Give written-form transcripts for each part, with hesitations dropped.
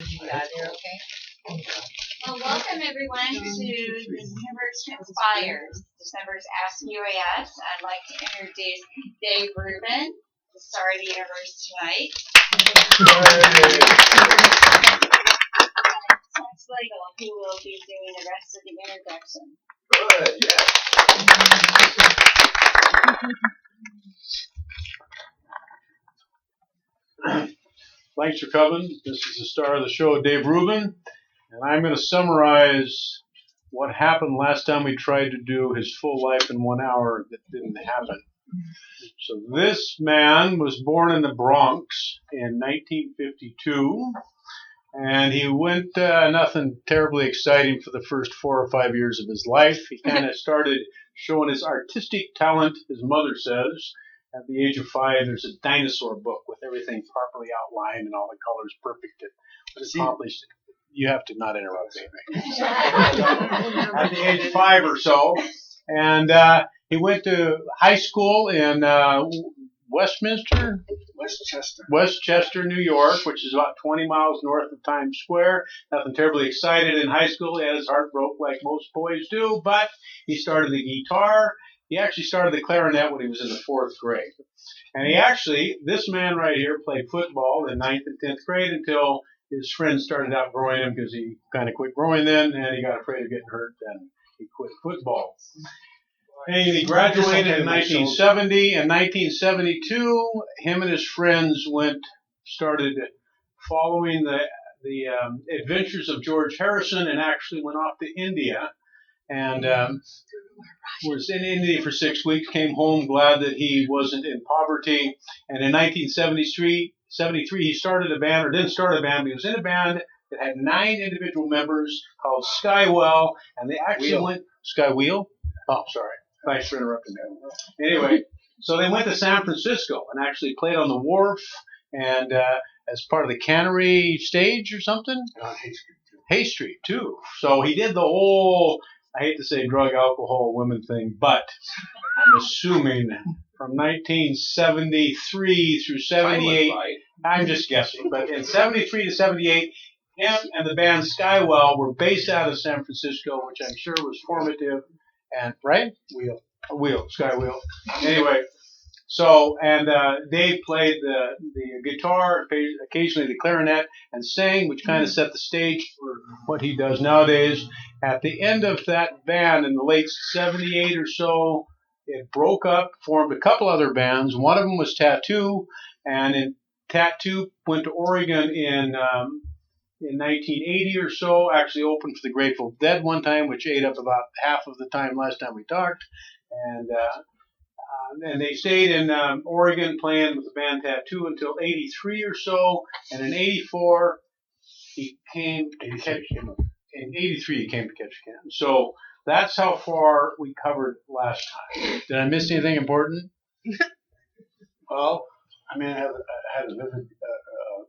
Yeah, they're okay. Well, welcome everyone to December's Conspires, December's Ask UAS. I'd like to introduce Dave Rubin, the star of the universe tonight. And Slagle, who will be doing the rest of the introduction. Good, yeah. Thanks for coming. This is the star of the show, Dave Rubin, and I'm going to summarize what happened last time we tried to do his full life in 1 hour that didn't happen. So this man was born in the Bronx in 1952, and he went nothing terribly exciting for the first 4 or 5 years of his life. He kind of started showing his artistic talent, his mother says. At the age of 5, there's a dinosaur book with everything properly outlined and all the colors perfect. It was accomplished. You have to not interrupt me. At the age of 5 or so, and he went to high school in Westchester, New York, which is about 20 miles north of Times Square. Nothing terribly excited in high school. He had his heart broke like most boys do, but he started the guitar. He actually started the clarinet when he was in the 4th grade. And this man right here played football in 9th and 10th grade until his friends started outgrowing him because he kind of quit growing then, and he got afraid of getting hurt, and he quit football. And he graduated in 1970. In 1972, him and his friends started following the adventures of George Harrison and actually went off to India. And was in India for 6 weeks, came home glad that he wasn't in poverty. And in 1973, he started a band, or didn't start a band, but he was in a band that had 9 individual members called Skywell, and they actually went Skywheel? Oh, sorry. Thanks for interrupting me. Anyway, so they went to San Francisco and actually played on the wharf and as part of the Cannery stage or something. Hay Street, too. So he did the whole, I hate to say drug, alcohol, women thing, but I'm assuming from 1973 through 78, I'm just guessing, but in 73 to 78, him and the band Skywell were based out of San Francisco, which I'm sure was formative, and right? Skywheel. Anyway, so, and Dave played the guitar, occasionally the clarinet, and sang, which kind of set the stage for what he does nowadays. At the end of that band in the late 78 or so, it broke up, formed a couple other bands. One of them was Tattoo, and Tattoo went to Oregon in 1980 or so, actually opened for the Grateful Dead one time, which ate up about half of the time last time we talked. And they stayed in Oregon playing with the band Tattoo until 83 or so. And in 84, he came to catch him. In 83, he came to Catch a Can. So that's how far we covered last time. Did I miss anything important? Well, I mean, I had a vivid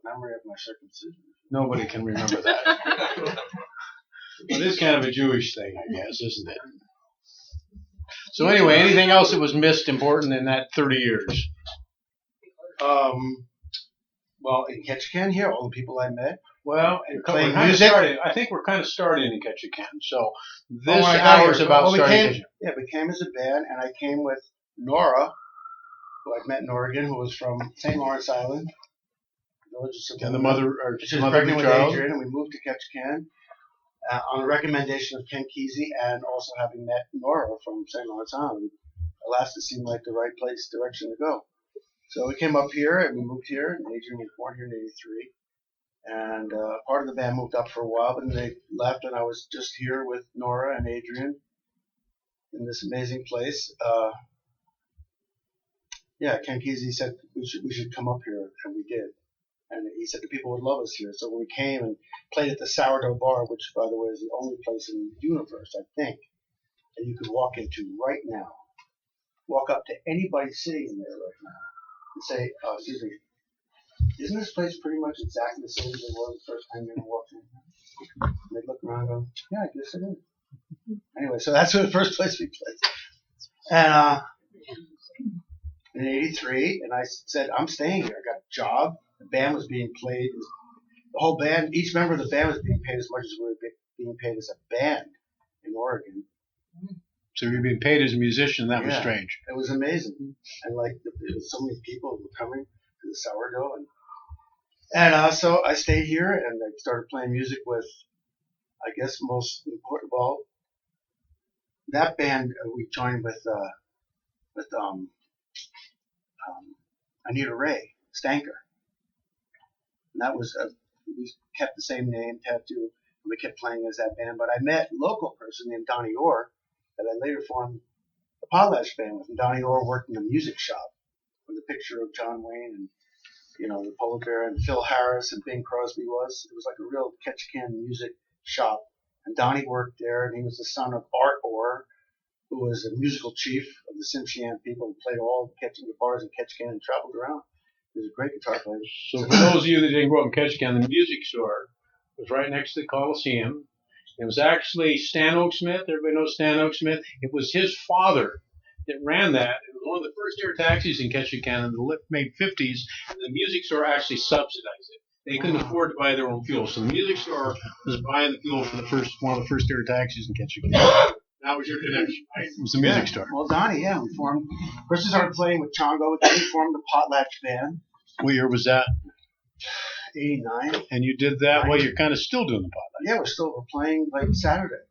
memory of my circumcision. Nobody can remember that. It is kind of a Jewish thing, I guess, isn't it? So anyway, anything else that was missed important in that 30 years? Well, in Ketchikan here, all the people I met. Well, playing music. I think we're kind of starting in Ketchikan. So this hour is about starting. Yeah, we came as a band, and I came with Nora, who I'd met in Oregon, who was from St. Lawrence Island. And the mother, she was pregnant with Adrian, and we moved to Ketchikan. On the recommendation of Ken Kesey, and also having met Nora from St. Lawrence Island, Alaska seemed like the right direction to go. So we came up here, and we moved here, and Adrian was born here in 83. And part of the band moved up for a while, but then they left, and I was just here with Nora and Adrian in this amazing place. Ken Kesey said we should come up here, and we did. And he said the people would love us here. So when we came and played at the Sourdough Bar, which, by the way, is the only place in the universe, I think, that you could walk into right now. Walk up to anybody sitting in there right now and say, excuse me, isn't this place pretty much exactly the same as it was the first time you ever walked in? And they'd look around and go, yeah, I guess it is. Anyway, so that's the first place we played. And in 83, and I said, I'm staying here. I got a job. The band was being played the whole band, each member of the band was being paid as much as we were being paid as a band in Oregon. So you're being paid as a musician. That was Yeah. strange. It was amazing, and like there was so many people who were coming to the sourdough, and so I stayed here and I started playing music with, I guess most important. Well, that band we joined with Anita Ray Stanker, and that was we kept the same name, Tattoo, and we kept playing as that band. But I met a local person named Donnie Orr that I later formed a Potlatch band with. And Donnie Orr worked in the music shop with a picture of John Wayne and the Polar Bear and Phil Harris and Bing Crosby was. It was like a real Ketchikan music shop. And Donnie worked there, and he was the son of Art Orr, who was a musical chief of the Tsimshian people and played all the Ketchikan bars in Ketchikan and traveled around. He was a great guitar player. So for those of you that didn't grow up in Ketchikan, the music store was right next to the Coliseum. It was actually Stan Oak-Smith. Everybody knows Stan Oak-Smith. It was his father that ran that. It was one of the first air taxis in Ketchikan in the late 50s, and the music store actually subsidized it. They couldn't afford to buy their own fuel, so the music store was buying the fuel for one of the first air taxis in Ketchikan. That was your connection, right? It was the music store. Well, Donnie, we formed. First, we started playing with Chongo. Then we formed the Potlatch band. What year was that? 89. And you did that while you're kind of still doing the Potlatch. Yeah, we're playing like Saturday.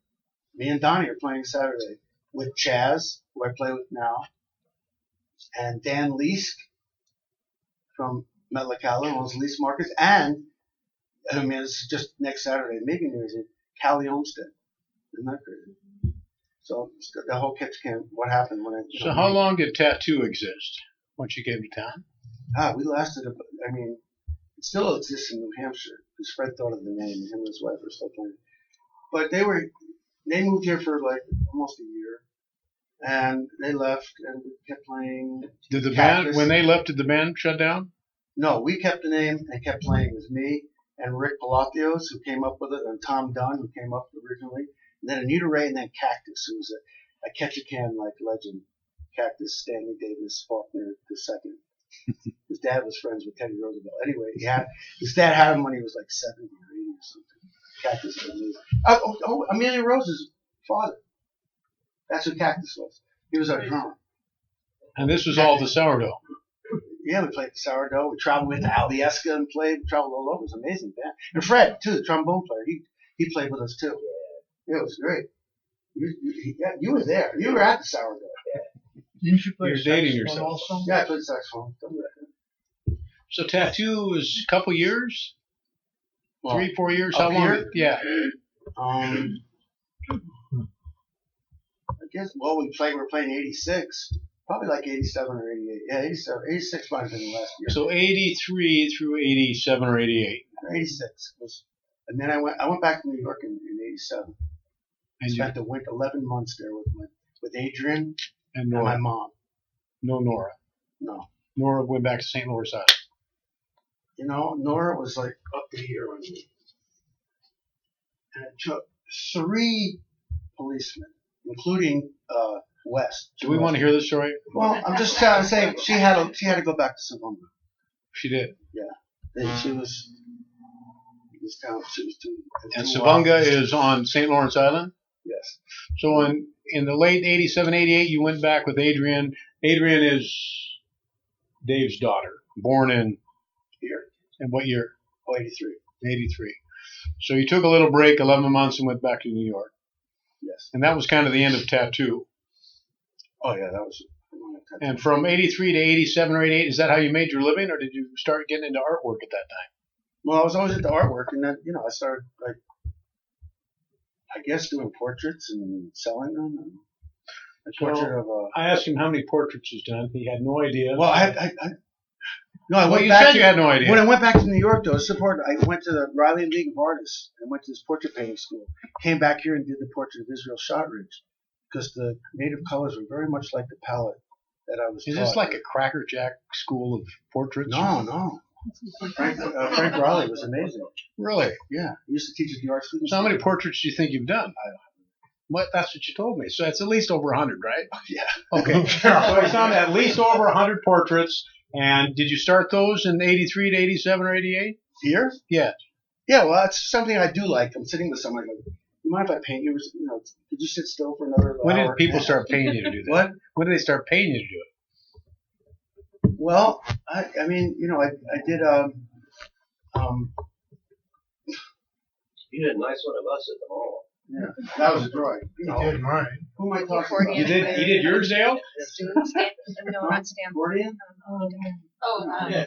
Me and Donnie are playing Saturday with Chaz, who I play with now, and Dan Leask from Metlakatla, owns Leask Markets, and it's just next Saturday, maybe New Year's Eve, Callie Olmsted. Isn't that crazy? So the whole Ketchikan, what happened when I. So how long did Tattoo exist once you came to town? We lasted. It still exists in New Hampshire because Fred thought of the name. Him and his wife are still playing. But they moved here for like almost a year, and they left, and we kept playing. Did the band, when they left, did the band shut down? No, we kept the name and kept playing. It was me and Rick Palacios who came up with it, and Tom Dunn who came up originally, and then Anita Ray, and then Cactus, who was a Ketchikan like legend. Cactus Stanley Davis Faulkner II. His dad was friends with Teddy Roosevelt. Anyway, his dad had him when he was like 70 or 80 or something. Cactus was amazing. Amelia Rose's father. That's who Cactus was. He was our drummer. And this was all the sourdough. Yeah, we played the sourdough. We traveled with Alieska and played. We traveled all over. It was an amazing band. And Fred, too, the trombone player, he played with us too. Yeah, it was great. You were there. You were at the sourdough. Didn't you play You're dating yourself. also? Yeah, I played saxophone. So Tattoo was a couple years? Well, 3-4 years? up How long? here? Yeah. I guess, we were playing 86. Probably like 87 or 88. Yeah, 87. 86 might have been the last year. So 83 through 87 or 88. 86 was, and then I went back to New York in 87. And Spent the winter 11 months there with Adrian and Nora. my mom. No Nora. No. Nora went back to St. Louis Island. Nora was like up to here on me. And it took 3 policemen, including West. Do we want to hear this story? Well, I'm just trying to say she had to go back to Savunga. She did. Yeah. And she was this town. She was too. And Savunga is on St. Lawrence Island? Yes. So in the late 87, 88, you went back with Adrian. Adrian is Dave's daughter, born in Here. what year? 83. 83. So you took a little break, 11 months, and went back to New York. Yes. And that was kind of the end of Tattoo. Oh yeah, that was. And from 83 to 87 or 88, is that how you made your living, or did you start getting into artwork at that time? Well, I was always into artwork, and then I started I guess doing portraits and selling them. And a portrait of a. I asked him how many portraits he's done. He had no idea. Well, I Well, went you back said to, you had no idea. When I went back to New York, though, I went to the Riley League of Artists and went to this portrait painting school. Came back here and did the portrait of Israel Shotridge because the native colors were very much like the palette that I was Is taught. this like a Cracker Jack school of portraits? No. Frank Riley was amazing. Really? Yeah, he used to teach at the art students. So how many portraits do you think you've done? What? That's what you told me. So it's at least over 100, right? Yeah. Okay. So he's done at least over 100 portraits. And did you start those in 83 to 87 or 88? Here? Yeah. Yeah, well, that's something I do like. I'm sitting with someone like, you mind if I paint you? You know, could you sit still for another When hour? did people start paying you to do that? What? When did they start paying you to do it? Well, I mean, you know, I did You did a nice one of us at the mall. yeah, that was a drawing. You did mine. Who am I talking about? You did yours, Dale? No, not Stanford. Gordian? Oh, Yeah.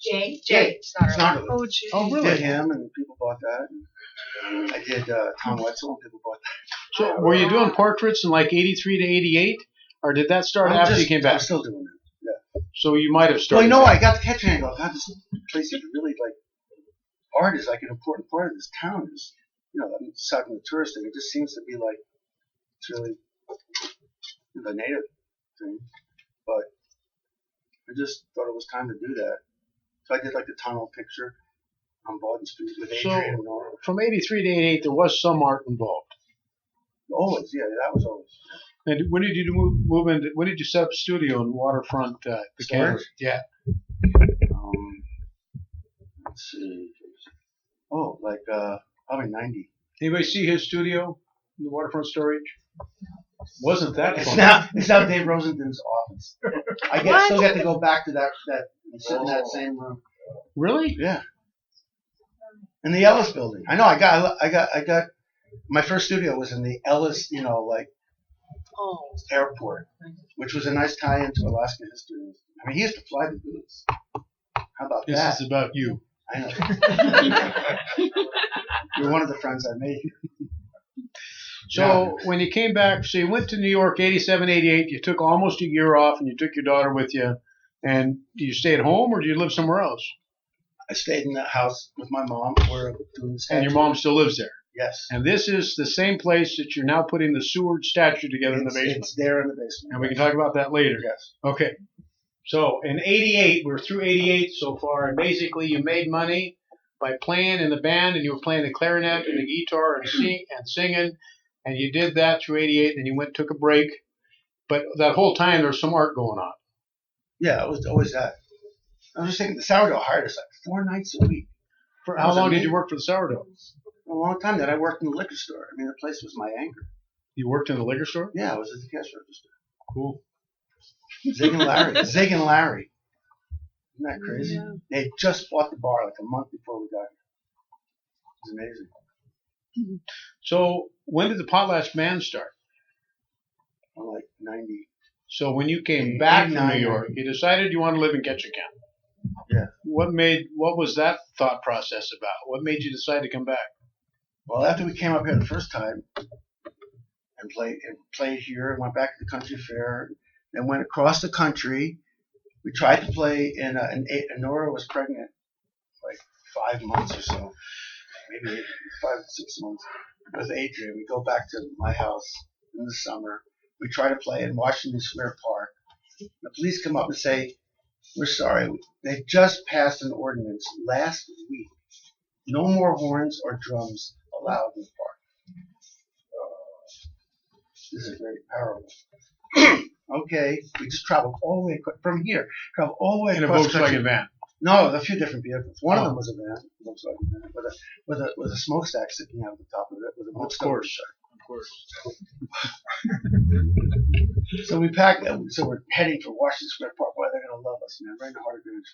Jay? Jay. It's not her. Oh, Gee. Oh, did really? him, and people bought that. And I did Tom Wetzel, and people bought that. So were you doing portraits in like 83 to 88? Or did that start after you came I'm back? still doing it. So you might have Well, started. you know, I got the catch angle. God, this place is really like, art is like an important part of this town. Is, you know, aside from the tourist thing, it just seems to be like, it's really the native thing. But I just thought it was time to do that. So I did like the tunnel picture on Baldwin Street with Adrian and Nora. From 83 to 88, there was some art involved. Always, yeah, that was always. And when did you move into? When did you set up a studio in Waterfront? The Storage? Yeah. Let's see. Oh, like probably 90. Anybody see his studio in the Waterfront Storage? Wasn't that It's fun? now Dave Rosenden's office. I still get to go back to that and sit in that same room. Really? Yeah. In the Ellis building. I know. I got. My first studio was in the Ellis, you know, like airport, which was a nice tie into Alaska history. I mean, he used to fly the boots. How about This that? is about you. I know. You're one of the friends I made. So when you came back, so you went to New York 87, 88, you took almost a year off and you took your daughter with you. And do you stay at home or do you live somewhere else? I stayed in that house with my mom. We're doing the statue. And your mom still lives there. Yes. And this is the same place that you're now putting the Seward statue together in the basement. It's there in the basement. And we can talk about that later. Yes. Okay. So in 88, we're through 88 so far, and basically you made money by playing in the band, and you were playing the clarinet and the guitar and singing, and you did that through 88, and you went and took a break. But that whole time there was some art going on. Yeah, it was always that. I was just thinking, the sourdough hired us like 4 nights a week. For how long did you work for the sourdough? A long time. Then I worked in the liquor store. I mean, the place was my anchor. You worked in the liquor store? Yeah, I was at the cash register. Cool. Zig and Larry. Isn't that crazy? Yeah. They just bought the bar like a month before we got here. It was amazing. So when did the Potlatch Band start? I'm like 90. So when you came back from New 89. York, you decided you wanted to live in Ketchikan. Yeah. What was that thought process about? What made you decide to come back? Well, after we came up here the first time and played here and went back to the country fair, then went across the country. We tried to play and Nora was pregnant like 5 months or so, maybe 5 or 6 months with Adrian. We go back to my house in the summer. We try to play in Washington Square Park. The police come up and say, "We're sorry. They just passed an ordinance last week. No more horns or drums allowed in the park." This is very powerful. Okay, we just traveled all the way from here. Traveled all the way In a across the country. Volkswagen van. No, a few different vehicles. One of them was a van, Volkswagen van, with a smokestack sticking out of the top of it. With a wood stove. Of course. So we packed. So we're heading for Washington Square Park. Boy, they're gonna love us, man. Right in the heart of Greenwich.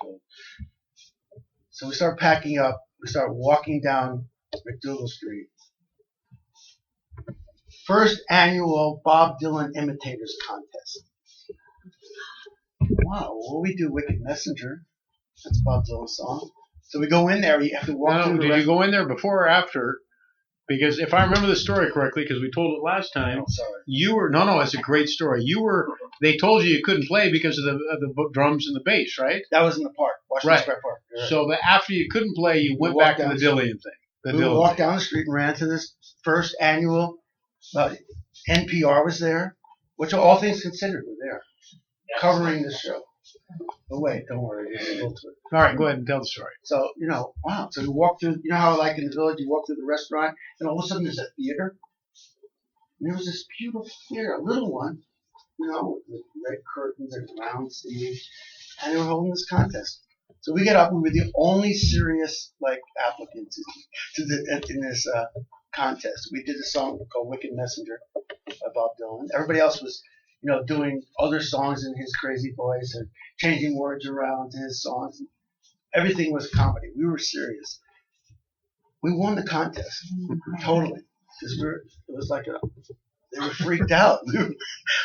So we start packing up. We start walking down McDougal Street. First annual Bob Dylan Imitators Contest. Wow, well, we do Wicked Messenger. That's Bob Dylan's song. So we go in there. You have to walk through the Did you go in there before or after? Because if I remember the story correctly, because we told it last time, sorry. you were it's a great story. They told you couldn't play because of the drums and the bass, right? That was in the park, Washington Square Park. Right. So after you couldn't play, you went back to the Dillian thing. We walked down the street and ran to this first annual. NPR was there, which all things considered were there, covering the show. But wait, don't worry, we'll to it. All right, go ahead and tell the story. So, wow. So we walked through, how like in the village, you walk through the restaurant, and all of a sudden there's a theater. And there was this beautiful theater, a little one, with red curtains and round stage. And they were holding this contest. So we get up. We were the only serious applicants in this contest. We did a song called "Wicked Messenger" by Bob Dylan. Everybody else was, doing other songs in his crazy voice and changing words around to his songs. Everything was comedy. We were serious. We won the contest totally because it was like they were freaked out. We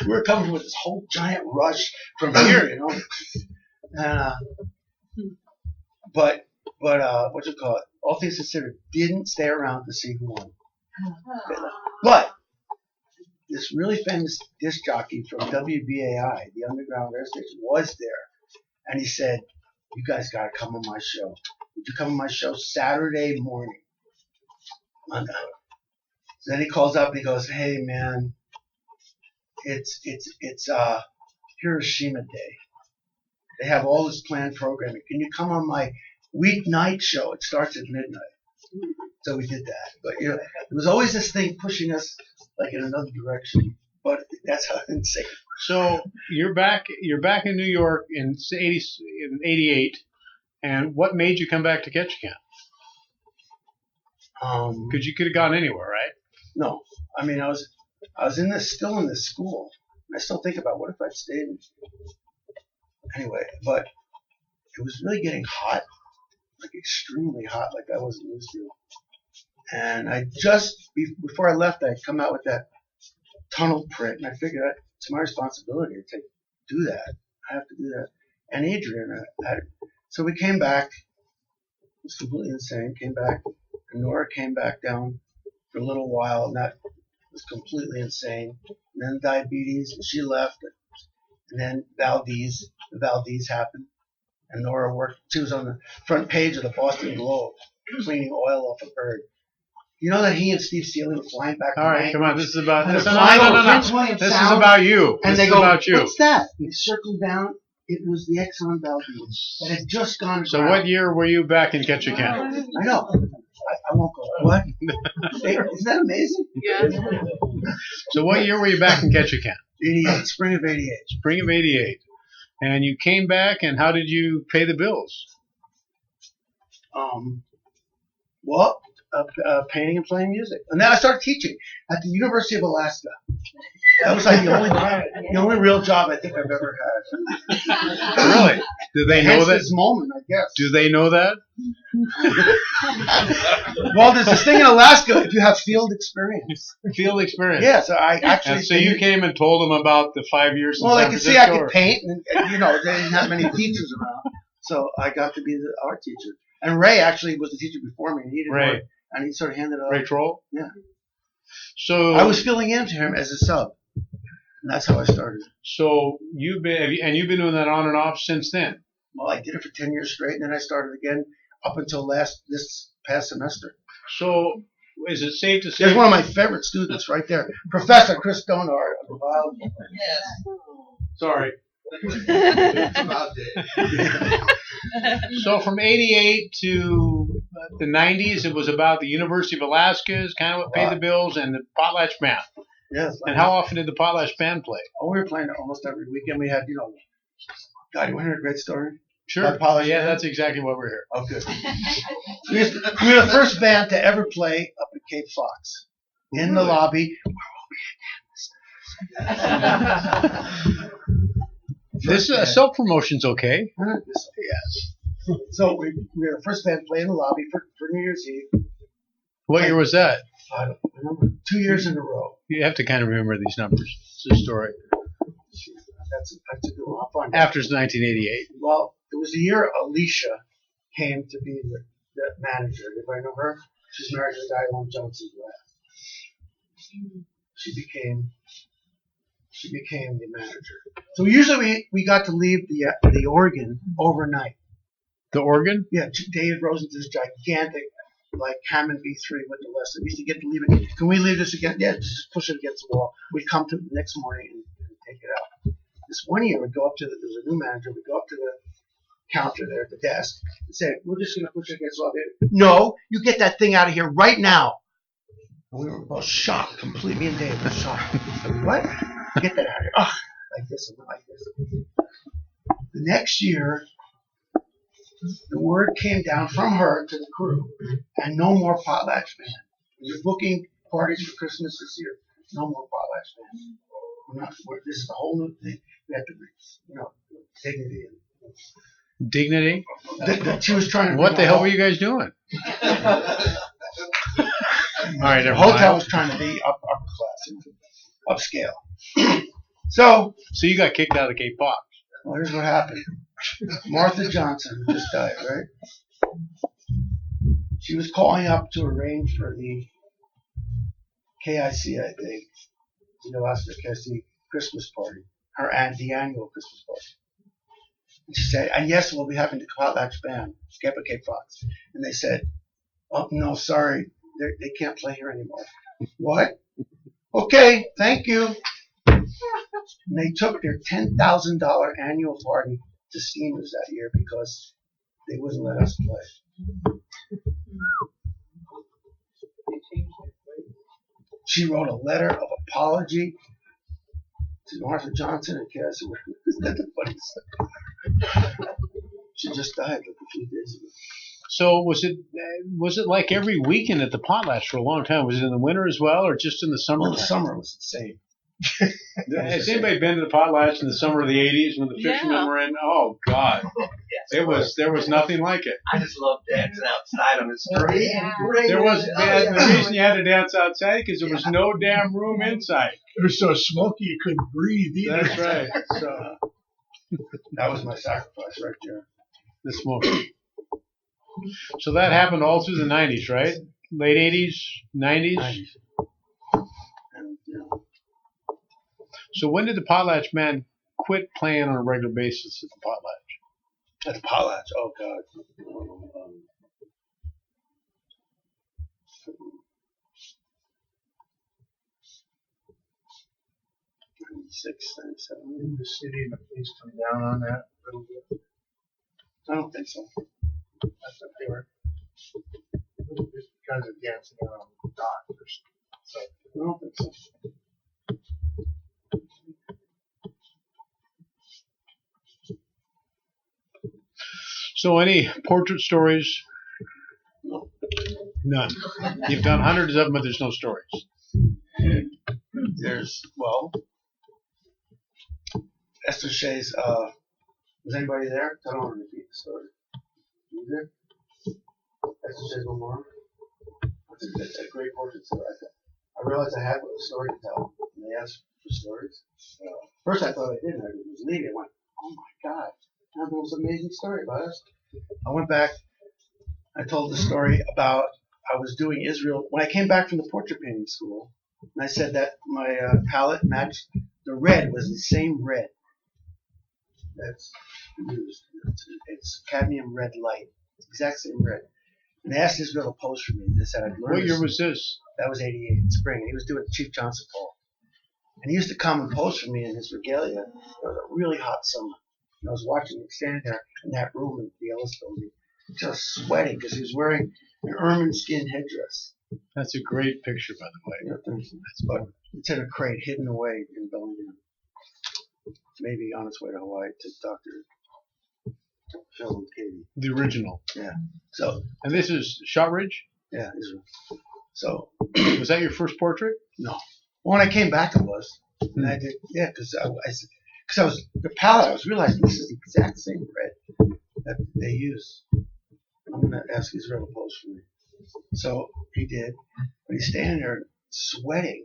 were coming with this whole giant rush from here, and but what you call it? All things considered, didn't stay around to see who won. But this really famous disc jockey from WBAI, the underground radio station, was there, and he said, "You guys got to come on my show. Would you come on my show Saturday morning?" So then he calls up and he goes, "Hey man, it's Hiroshima Day. They have all this planned programming. Can you come on my weeknight show? It starts at midnight." So we did that. But there was always this thing pushing us in another direction. But that's how insane. So you're back in New York in '88, and what made you come back to Ketchikan? Because you could have gone anywhere, right? No, I mean I was still in this school. I still think about what if I'd stayed. Anyway, but it was really getting hot, extremely hot, like I wasn't used to. And I just before I left, I'd come out with that tunnel print, and I figured it's my responsibility to do that. I have to do that. And Adrian, so we came back. It was completely insane. Came back, and Nora came back down for a little while, and that was completely insane. And then diabetes, and she left. And then Valdez happened, and Nora worked. She was on the front page of the Boston Globe, cleaning oil off a bird. You know that he and Steve Sealy were flying back. All right, come on. This is about. No. This is about you. And this they is go, about you. "What's that?" And they circled down. It was the Exxon Valdez that had just gone. So around. what year were you back in Ketchikan? I know. I won't go. What? Isn't that amazing? Yeah. So what year were you back in Ketchikan? 88, spring of 88. Spring of '88. And you came back, and how did you pay the bills? Well, painting and playing music, and then I started teaching at the University of Alaska. That was the only real job I think I've ever had. Really? Do they know Hence that? this moment, I guess. Do they know that? Well, there's this thing in Alaska if you have field experience. Field experience. Yeah, so I actually. And so you came and told them about the 5 years. Well, in they San could see I Francisco, could paint, and they didn't have many teachers around, so I got to be the art teacher. And Ray actually was the teacher before me, and he didn't work, and he sort of handed it off. Ray Troll? Yeah. So I was filling in to him as a sub, and that's how I started. So you've been doing that on and off since then. Well, I did it for 10 years straight, and then I started again up until this past semester. So is it safe to say? There's one of my favorite students right there, Professor Chris Donar of biology. Yes. Sorry. It's about it. So from '88 to the '90s, it was about the University of Alaska, is kind of what paid the bills, and the Potlatch Band. Yes. And how often did the Potlatch Band play? Oh, we were playing it almost every weekend. We had, God, you want to hear a great story? Sure. About Potlatch Yeah, Band? that's exactly what we're here. Oh, good. We were the first band to ever play up at Cape Fox in the lobby. This self-promotion's okay. Yes. So we were the first band to play in the lobby for New Year's Eve. What year was that? I don't remember. 2 years in a row. You have to kind of remember these numbers. It's a story. That's a good one. I'll find out. After 1988. Well, it was the year Alicia came to be the manager. Anybody know her? She's married to the guy who owned Johnson's Lab. She became the manager. So usually we got to leave the organ overnight. The organ? Yeah, David Rosen's gigantic Hammond B3 with the lesson. We used to get to leave it. Can we leave this again? Yeah, just push it against the wall. We'd come to the next morning and take it out. This one year we'd go up to there was a new manager. We'd go up to the counter there at the desk and say, "We're just going to push it against the wall." No, you get that thing out of here right now. And we were both shocked, completely. Me and Dave were shocked. What? Get that out of here. Oh, like this and like this. The next year, the word came down from her to the crew, and no more potlatch band. You're booking parties for Christmas this year. No more potlatch band. This is a whole new thing. We have to, dignity. Dignity? She was trying to. What the hell were you guys doing? All right, The never hotel mind. was trying to be upper class, upscale. So you got kicked out of Cape Cod. well, here's what happened. Martha Johnson, who just died, right? She was calling up to arrange for the KIC, I think, the Alaska KIC Christmas party, the annual Christmas party. And she said, and yes, we'll be having the potlatch band, Skipper Cape Fox. And they said, oh, no, sorry, they can't play here anymore. What? Okay, thank you. And they took their $10,000 annual party to steamers that year because they wouldn't let us play. She wrote a letter of apology to Martha Johnson and Cass. Isn't that the funniest thing? She just died like a few days ago. So was it like every weekend at the potlatch for a long time? Was it in the winter as well, or just in the summer? Well, the summer was insane. Has anybody been to the potlatch in the summer of the '80s when the fishermen were in? Oh God, there was nothing like it. I just love dancing outside on the street. Yeah. There was the reason you had to dance outside because there was no damn room inside. It was so smoky you couldn't breathe either. That's right. So That was my sacrifice right there. the smoke. So that happened all through the '90s, right? Late '80s, '90s. 90s. And, So when did the potlatch man quit playing on a regular basis at the potlatch? at the potlatch, oh God. 96, 97. Did the city and the police come down on that a little bit? I don't think so. I thought they were just because of dancing out on the dock or something. So I don't think so. So any portrait stories? No. None. You've done hundreds of them, but there's no stories. There's, Esther Shea's, was anybody there? I don't want to repeat the story. You there? Esther Shea's memorial? It's a great portrait story. I realized I had a story to tell, and they asked for stories. First I thought I didn't. I was leaving. I went, oh my God, I have the most amazing story about us. I went back. I told the story about I was doing Israel. When I came back from the portrait painting school, and I said that my palette matched, the red was the same red that's used. It's cadmium red light. It's the exact same red. And they asked Israel to pose for me. They said I'd learn. What year was this? That was '88 in spring. And he was doing Chief Johnson Paul. And he used to come and pose for me in his regalia. It was a really hot summer. And I was watching him standing there in that room in the Ellis building, just sweating because he was wearing an ermine skin headdress. That's a great picture, by the way. Yeah, thanks. But it's in a crate hidden away in Bellingham. Maybe on its way to Hawaii to Dr. Phil and Katie. The original. Yeah. So, And this is Shotridge? yeah, Israel. So, Was that your first portrait? no. When I came back, it was. And I did, yeah, because I was, the palette, I was realizing this is the exact same red that they use. I'm going to ask Israel to pose for me. So he did. But he's standing there sweating.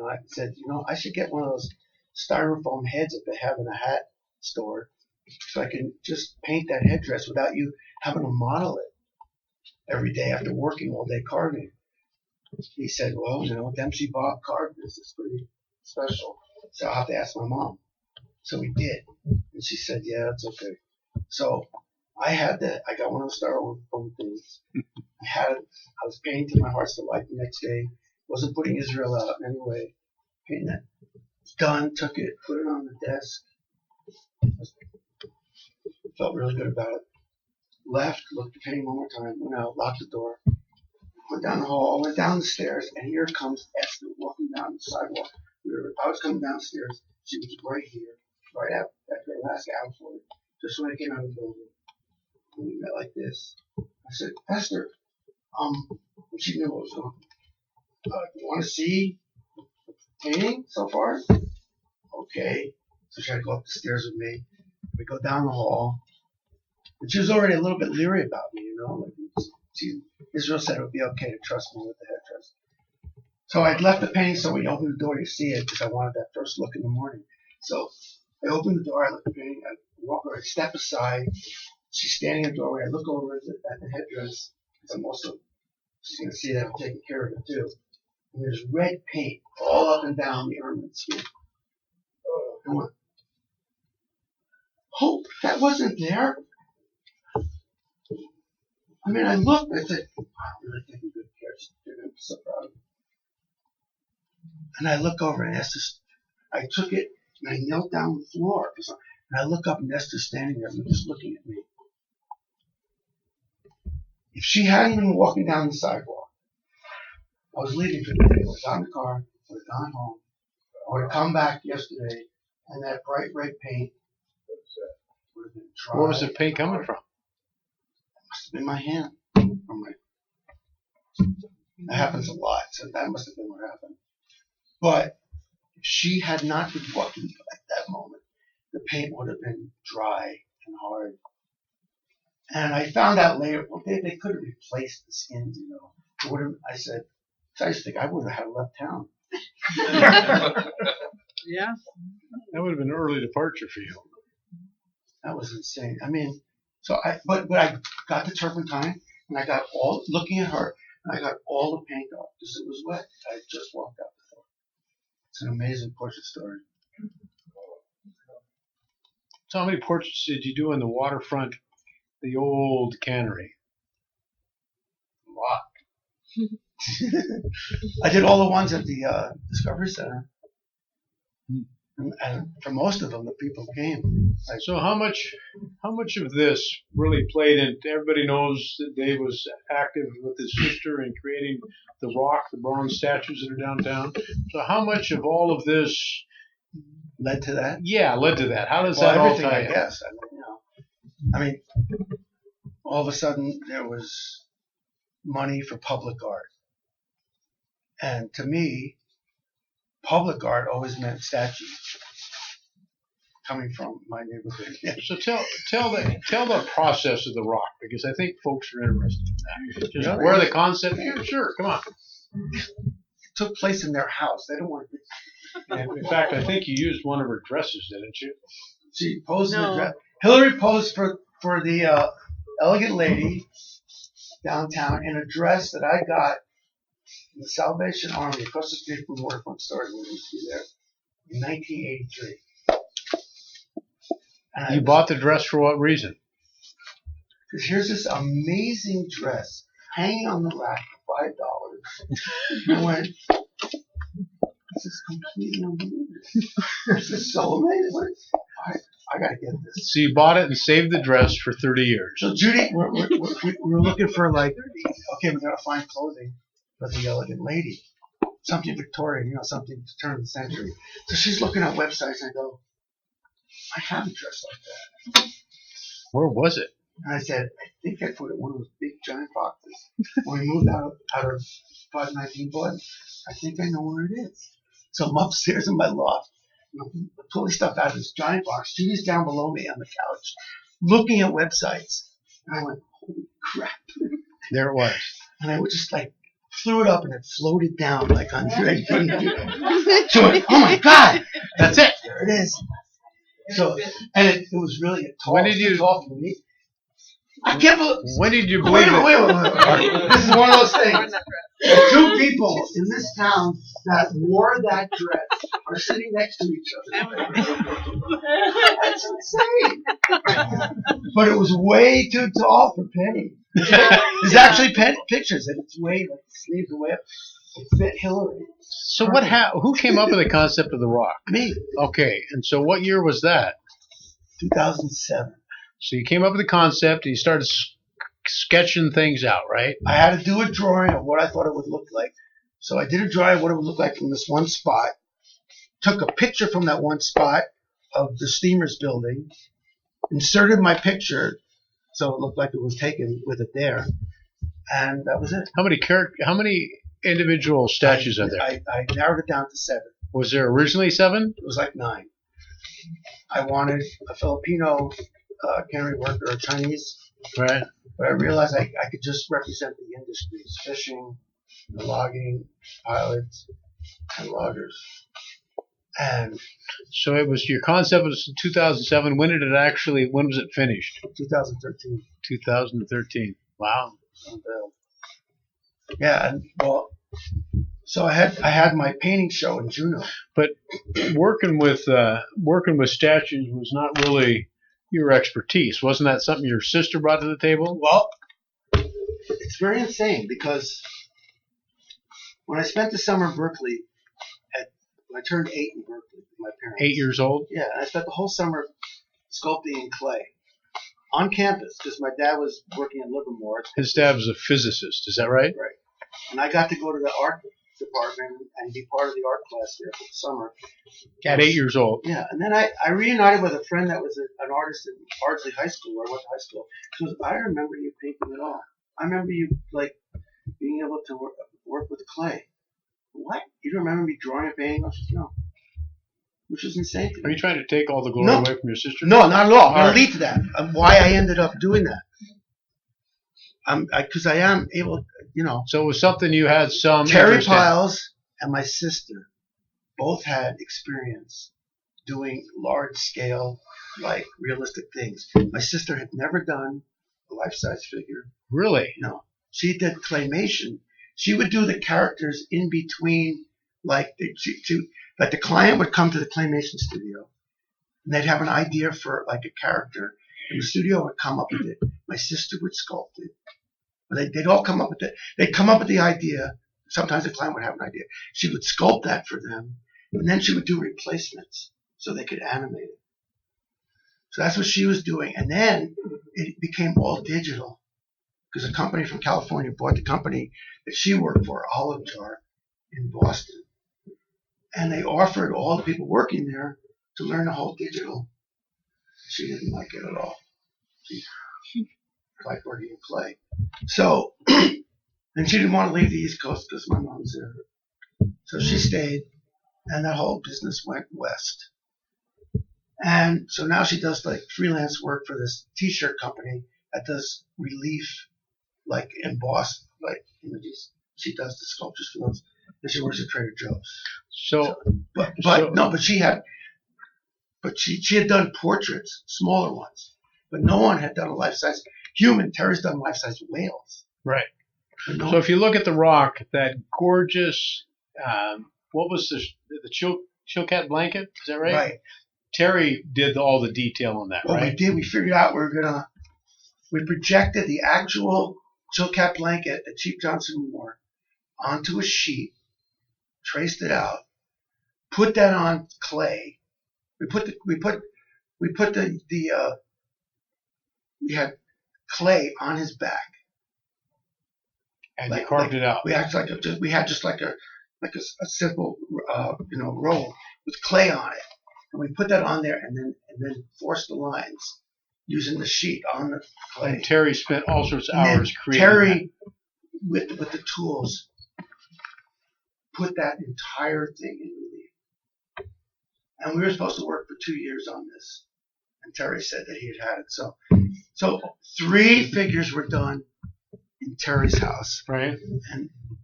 I said, I should get one of those styrofoam heads that they have in a hat store so I can just paint that headdress without you having to model it every day after working all day carving. He said, well, Dempsey Bob carved this. It's pretty special. So I'll have to ask my mom. So we did. And she said, yeah, that's okay. So I got one of the styrofoam things. I was painting to my heart's delight the next day. Wasn't putting Israel out in any way. Painting that. Done, took it, put it on the desk. Felt really good about it. Left, looked at the painting one more time, went out, locked the door. Went down the hall, went down the stairs, and here comes Esther walking down the sidewalk. I was coming downstairs. She was right here, right after her last outflow, just when I came out of the building. And we met like this. I said, Esther, she knew what was going on. You want to see the painting so far? Okay. So she had to go up the stairs with me. We go down the hall. And she was already a little bit leery about me, you know. Israel said it would be okay to trust me with the headdress. So I'd left the painting so we opened the door to see it because I wanted that first look in the morning. So I opened the door, I look at the painting, I walk over, I step aside. She's standing in the doorway. I look over at the headdress. She's going to see that I'm taking care of it too. And there's red paint all up and down the arm and skin. I went, Hope, that wasn't there. I mean, I looked, I said, I'm really taking good care. They're going to be so proud of me. And I look over and Esther's, I took it and I knelt down on the floor. And I look up and Esther's standing there just looking at me. If she hadn't been walking down the sidewalk, I was leaving for the day. I was on the car, I would have gone home. I would have come back yesterday and that bright red paint would have been dry. Where was the paint coming from? It must have been my hand. That happens a lot, so that must have been what happened. But if she had not been walking at that moment, the paint would have been dry and hard. And I found out later, well, they could have replaced the skins, you know. I said, so I just think I would have had left town. Yeah. That would have been an early departure for you. That was insane. I mean, but I got the turpentine and I got looking at her, and I got all the paint off because it was wet. I had just walked out the door. It's an amazing portrait story. So how many portraits did you do in the waterfront, the old cannery? A lot. I did all the ones at the Discovery Center. And for most of them, the people came. So how much of this really played in? Everybody knows that Dave was active with his sister in creating the rock, the bronze statues that are downtown. So how much of all of this led to that? Yeah, led to that. How does that all everything, tie I in? guess. I mean, all of a sudden there was money for public art, and to me, public art always meant statues coming from my neighborhood. So tell the process of the rock, because I think folks are interested in that. Just where the concept. Yeah, sure, come on. It took place in their house. They don't want to. And in fact, I think you used one of her dresses, didn't you? She posed in the dress. Hillary posed for the Elegant Lady downtown in a dress that I got in the Salvation Army across the street from Waterfront Stores when we used to be there in 1983. And You bought the dress for what reason? Because here's this amazing dress hanging on the rack for $5. And I went, this is completely unbelievable. This is so amazing. I gotta get this. So you bought it and saved the dress for 30 years. So Judy, we're looking for okay, we gotta find clothing for the Elegant Lady, something Victorian, something to turn of the century. So she's looking at websites, and I go, I have a dress like that. Where was it? And I said, I think I put it in one of those big giant boxes when we moved out of 519 Bud. I think I know where it is. So I'm upstairs in my loft, pulling stuff out of this giant box. Judy's down below me on the couch, looking at websites. And I went, holy crap. There it was. And I would just flew it up and it floated down on Drake. So oh my God, that's it. There it is. So, and it was really tall. When did you? Tall for me. I can't believe. When did you believe it? Wait. This is one of those things. The two people in this town that wore that dress are sitting next to each other. That's insane. But it was way too tall for Penny. There's actually pictures, and it's way the sleeves are way up. It fit Hillary. So who came up with the concept of the rock? Me. Okay, and so what year was that? 2007. So you came up with the concept and you started sketching things out, right? I had to do a drawing of what I thought it would look like. So I did a drawing of what it would look like from this one spot. Took a picture from that one spot of the Steamers building. Inserted my picture so it looked like it was taken with it there, and that was it. How many individual statues are there? I narrowed it down to 7. Was there originally 7? It was like 9. I wanted a Filipino cannery worker, a Chinese, Right. but I realized I could just represent the industries: fishing, the logging, pilots, and loggers. And So it was your concept was in 2007. When was it finished? 2013. 2013. Wow. And, yeah, and well, so I had my painting show in Juneau. But working with statues was not really your expertise. Wasn't that something your sister brought to the table? Well, it's very insane because when I spent the summer in Berkeley, when I turned 8 in Berkeley with my parents. 8 years old? Yeah, I spent the whole summer sculpting in clay on campus because my dad was working at Livermore. His dad was a physicist. Is that right? Right. And I got to go to the art department and be part of the art class there for the summer. At 8 years old. Yeah, and then I reunited with a friend that was an artist in Ardsley High School, where I went to high school. She goes, I remember you painting it all. I remember you, like, being able to work with clay. What? You don't remember me drawing a painting? I said, no. Which is insane to me. Are you trying to take all the glory No. away from your sister? No, not at all. I'm All right. going to lead to that. Why I ended up doing that. Because I am able, So it was something you had some Terry interest in. Piles and my sister both had experience doing large scale, like realistic things. My sister had never done a life-size figure. Really? No. She did claymation. She would do the characters in between, like the client would come to the claymation studio and they'd have an idea for like a character and the studio would come up with it. My sister would sculpt it. They'd all come up with it. They'd come up with the idea. Sometimes the client would have an idea. She would sculpt that for them and then she would do replacements so they could animate it. So that's what she was doing. And then it became all digital because a company from California bought the company that she worked for, Olive Jar, in Boston. And they offered all the people working there to learn the whole digital. She didn't like it at all. She liked working in clay. So, and she didn't want to leave the East Coast because my mom's there. So she stayed, and that whole business went west. And so now she does like freelance work for this t-shirt company that does relief, like embossed like images. She does the sculptures for those, and she works at Trader Joe's. But she had done portraits, smaller ones, but no one had done a life-size human. Terry's done life-size whales. Right. No, So if you look at the rock, that gorgeous, what was the chilcat blanket? Is that right? right. Terry did all the detail on that, What right? we did, we figured out we projected the actual chilcat blanket that Chief Johnson wore onto a sheet, traced it out, put that on clay. We had clay on his back. And you carved it out. We had just like a simple roll with clay on it, and we put that on there, and then forced the lines using the sheet on the clay. And Terry spent all sorts of And then hours creating Terry, with the tools, put that entire thing in relief. And we were supposed to work for 2 years on this, and Terry said that he had it. So 3 figures were done in Terry's house. Right.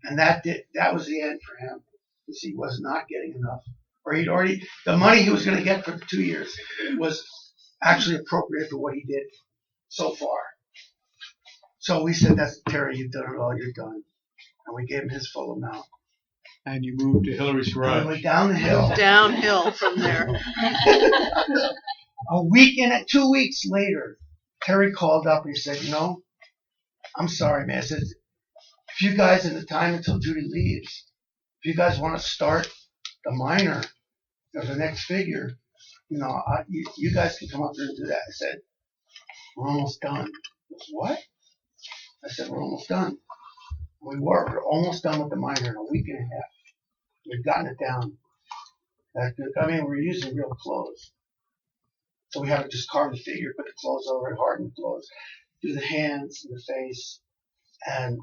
And that was the end for him, because he was not getting enough, or the money he was going to get for the 2 years was actually appropriate for what he did so far. So we said, "That's Terry, you've done it all, you're done," and we gave him his full amount. And you moved to Hillary's And we garage. went down the hill. Downhill from there. A week and 2 weeks later, Terry called up and he said, "I'm sorry, man." I said, "If you guys, in the time until Judy leaves, if you guys want to start the minor or the next figure, you guys can come up there and do that." I said, "We're almost done." He goes, "What?" I said, "We're almost done." We're almost done with the minor in a week and a half. We've gotten it down. We're using real clothes. So we haven't just carved the figure, put the clothes over it, hardened the clothes. do the hands and the face, and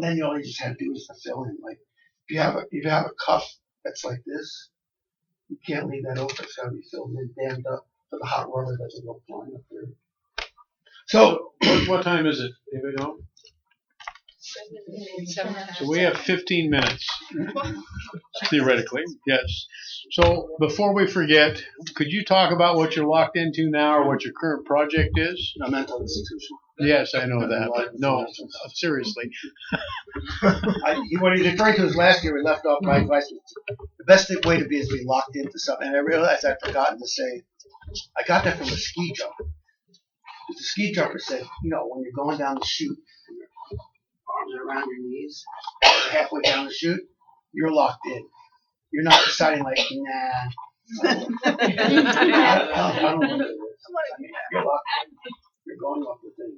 then all you just had to do is to fill in. Like if you have a cuff that's like this, you can't leave that open. It's got to be filled in, dammed up, so the hot rubber doesn't go flying up there. So What time is it? Anybody know? So we have 15 minutes, theoretically, yes. So before we forget, could you talk about what you're locked into now or what your current project is? a mental institution. Yes, I know that, but no, seriously. What he's referring to is last year we left off my advice. The best way to be is to be locked into something. And I realized I'd forgotten to say, I got that from a ski jumper. The ski jumper said, when you're going down the chute, and your arms are around your knees, halfway down the chute, you're locked in. You're not deciding like, nah. I don't want to do this. I mean, you're locked in. You're going off the thing.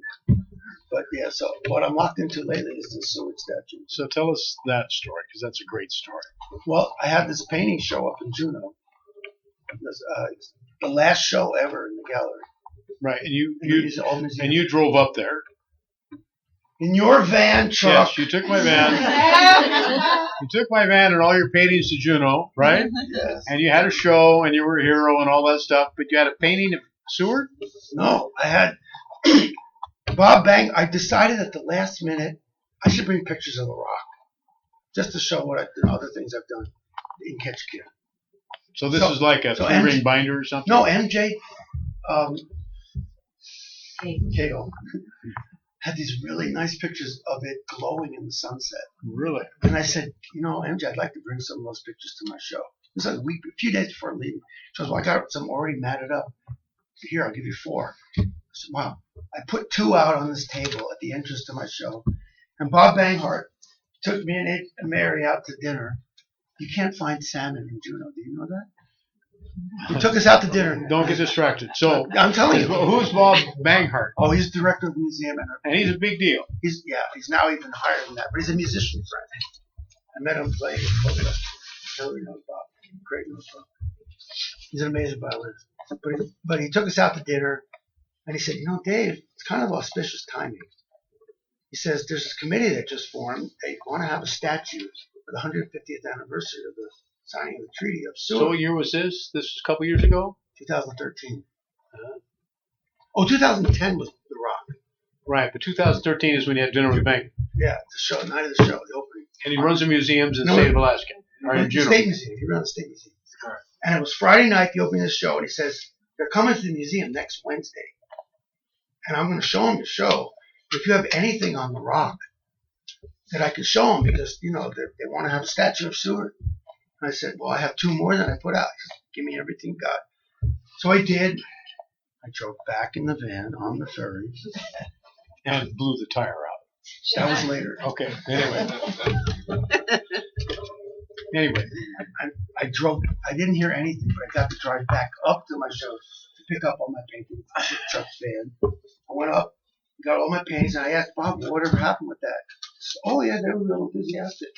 But yeah, so what I'm locked into lately is the sewage statue. So tell us that story, because that's a great story. Well, I had this painting show up in Juneau. The last show ever in the gallery. Right, and And you drove up there. in your van truck. Yes, you took my van. You took my van and all your paintings to Juneau, right? Yes. And you had a show, and you were a hero and all that stuff. But you had a painting of Seward. No, I had Bob Bang. I decided at the last minute I should bring pictures of the Rock, just to show what other things I've done in Ketchikan. So this is like a three-ring binder or something. No, MJ. Cato had these really nice pictures of it glowing in the sunset. Really? And I said, MJ, I'd like to bring some of those pictures to my show. This was a few days before leaving. She goes, well, I got some already matted up. Here, I'll give you 4. I said, wow. I put 2 out on this table at the entrance to my show. And Bob Banghart took me and Mary out to dinner. You can't find salmon in Juneau. Do you know that? He took us out to dinner. Don't get distracted. So I'm telling you. Who's Bob Banghart? Oh, he's the director of the museum. And he's a big deal. He's now even higher than that. But he's a musician friend. I met him playing at Coca. Hillary knows Bob. Great knows Bob. He's an amazing violinist. But he took us out to dinner, and he said, Dave, it's kind of auspicious timing. He says, there's this committee that just formed. They want to have a statue for the 150th anniversary of the signing of the Treaty of Seward. So what year was this? This was a couple years ago? 2013. 2010 was The Rock. Right, but 2013 is when you had dinner with Bank. Yeah, the show, night of the show, the opening. And he runs the museums in the state of Alaska. Or in The Juneau. State Museum. He runs the State Museum. And it was Friday night, the opening of the show, and he says, they're coming to the museum next Wednesday. And I'm going to show them the show. If you have anything on The Rock that I can show them, because, they want to have a statue of Seward. And I said, well, I have 2 more than I put out. He said, give me everything you got. So I did. I drove back in the van on the ferry. And blew the tire out. That was later. Okay, anyway. I drove. I didn't hear anything, but I got to drive back up to my show to pick up all my paintings in Chuck's van. I went up, got all my paintings, and I asked Bob, whatever happened with that? He said, oh, yeah, they were real enthusiastic.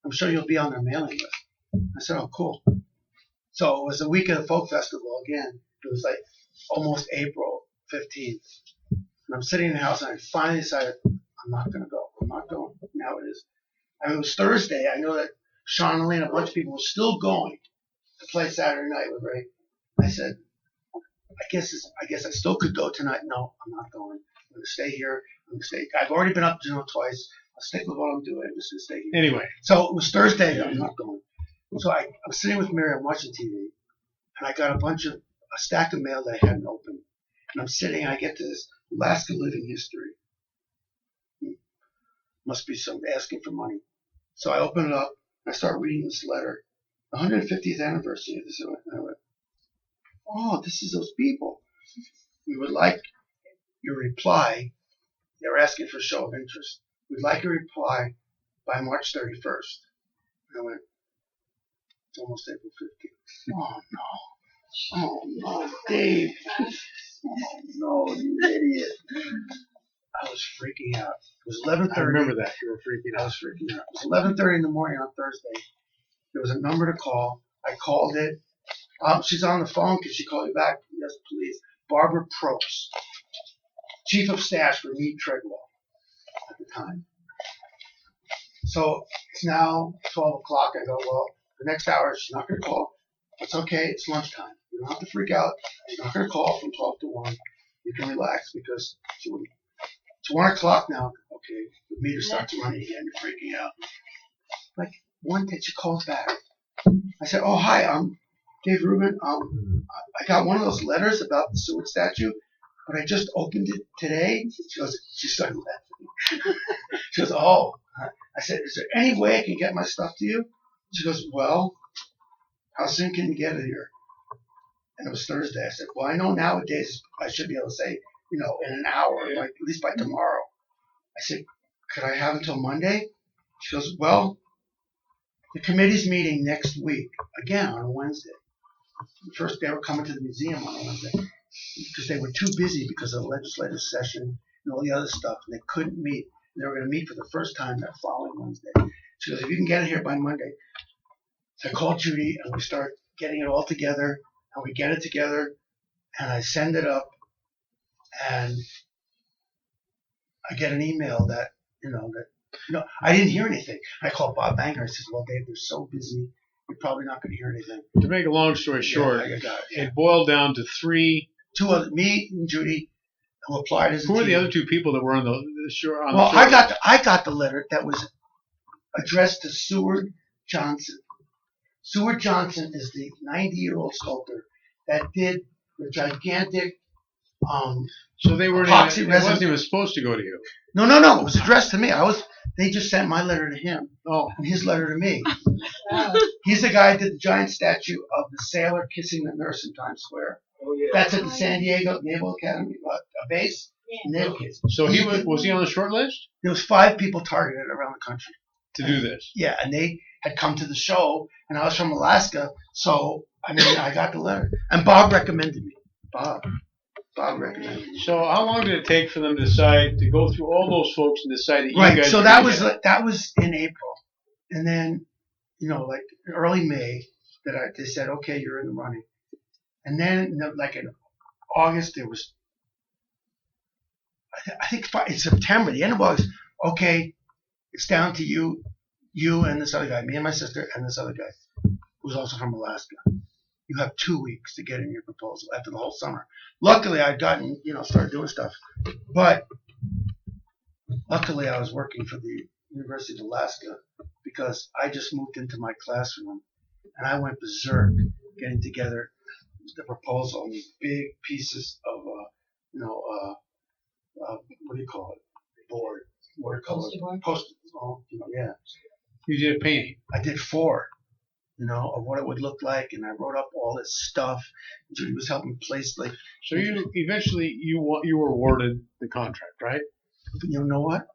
I'm sure you'll be on their mailing list. I said, oh, cool. So it was the week of the folk festival again. It was like almost April 15th. And I'm sitting in the house, and I finally decided, I'm not going to go. I'm not going. Now it is. And it was Thursday. I know that Sean Lee and a bunch of people were still going to play Saturday night with Ray. I said, I guess I still could go tonight. No, I'm not going. I'm going to stay here. I'm going to stay. I've already been up to Juneau twice. I'll stick with what I'm doing. I'm just going to stay here. Anyway. So it was Thursday. I'm not going. So I'm sitting with Mary. I'm watching TV. And I got a stack of mail that I hadn't opened. And I'm sitting, and I get to this Alaska Living History. Must be some asking for money. So I open it up, and I start reading this letter. The 150th anniversary of this. And I went, oh, this is those people. We would like your reply. They were asking for a show of interest. We'd like your reply by March 31st. And I went, it's almost April 15th. Oh, no. Oh, no, Dave. Oh, no, you idiot. I was freaking out. It was 11:30. I remember that. You were freaking out. I was freaking out. It was 11:30 in the morning on Thursday. There was a number to call. I called it. She's on the phone. Can she call you back? Yes, please. Barbara Probst. chief of staff for Meade Treadwell at the time. So it's now 12 o'clock. I go, well, the next hour she's not going to call. It's okay. It's lunchtime. You don't have to freak out. She's not going to call from 12 to 1. You can relax because it's 1 o'clock now. Okay, the meter starts running again. You're freaking out. Like one day she calls back. I said, oh, hi, I'm Dave Rubin. I got one of those letters about the Seward statue, but I just opened it today. She started laughing. She goes, oh. I said, is there any way I can get my stuff to you? She goes, well, how soon can you get it here? And it was Thursday. I said, well, I know nowadays I should be able to say, in an hour, like at least by tomorrow. I said, could I have until Monday? She goes, well, the committee's meeting next week, again on a Wednesday. First, they were coming to the museum on a Wednesday because they were too busy because of the legislative session and all the other stuff, and they couldn't meet. They were going to meet for the first time that following Wednesday. She goes, if you can get it here by Monday. So I called Judy, and we start getting it all together, and we get it together, and I send it up, and I get an email that I didn't hear anything. I called Bob Banger. I said, well, Dave, they're so busy, you're probably not going to hear anything. To make a long story short, I got it. it boiled down to two other, me and Judy, who applied as a Who were the team. other two people that were on the shore? Well, I got the letter that was addressed to Seward Johnson. Seward Johnson is the 90-year-old sculptor that did the gigantic So they weren't epoxy even, it resin. wasn't even supposed to go to you. No. It was addressed to me. They just sent my letter to him and his letter to me. He's the guy that did the giant statue of the sailor kissing the nurse in Times Square. Oh, yeah. That's at the San Diego Naval Academy base. Naval case. So was he on the short list There was 5 people targeted around the country. to do this? Yeah, and they had come to the show, and I was from Alaska, so I got the letter. And Bob recommended me. Bob recommended me. So how long did it take for them to decide to go through all those folks and decide that you Right. guys? So were that gonna was get it? that was in April, and then like early May they said, okay, you're in the running, and then like in August there was. I think in September, the end of August. Okay, it's down to you and this other guy, me and my sister and this other guy, who's also from Alaska. You have 2 weeks to get in your proposal after the whole summer. Luckily, I'd gotten, started doing stuff. But luckily, I was working for the University of Alaska because I just moved into my classroom and I went berserk getting together the proposal and these big pieces of, what do you call it? Board. Watercolor. Poster. Yeah. You did a painting. I did 4. Of what it would look like, and I wrote up all this stuff. Judy was helping place So you eventually you were awarded the contract, right? You know what?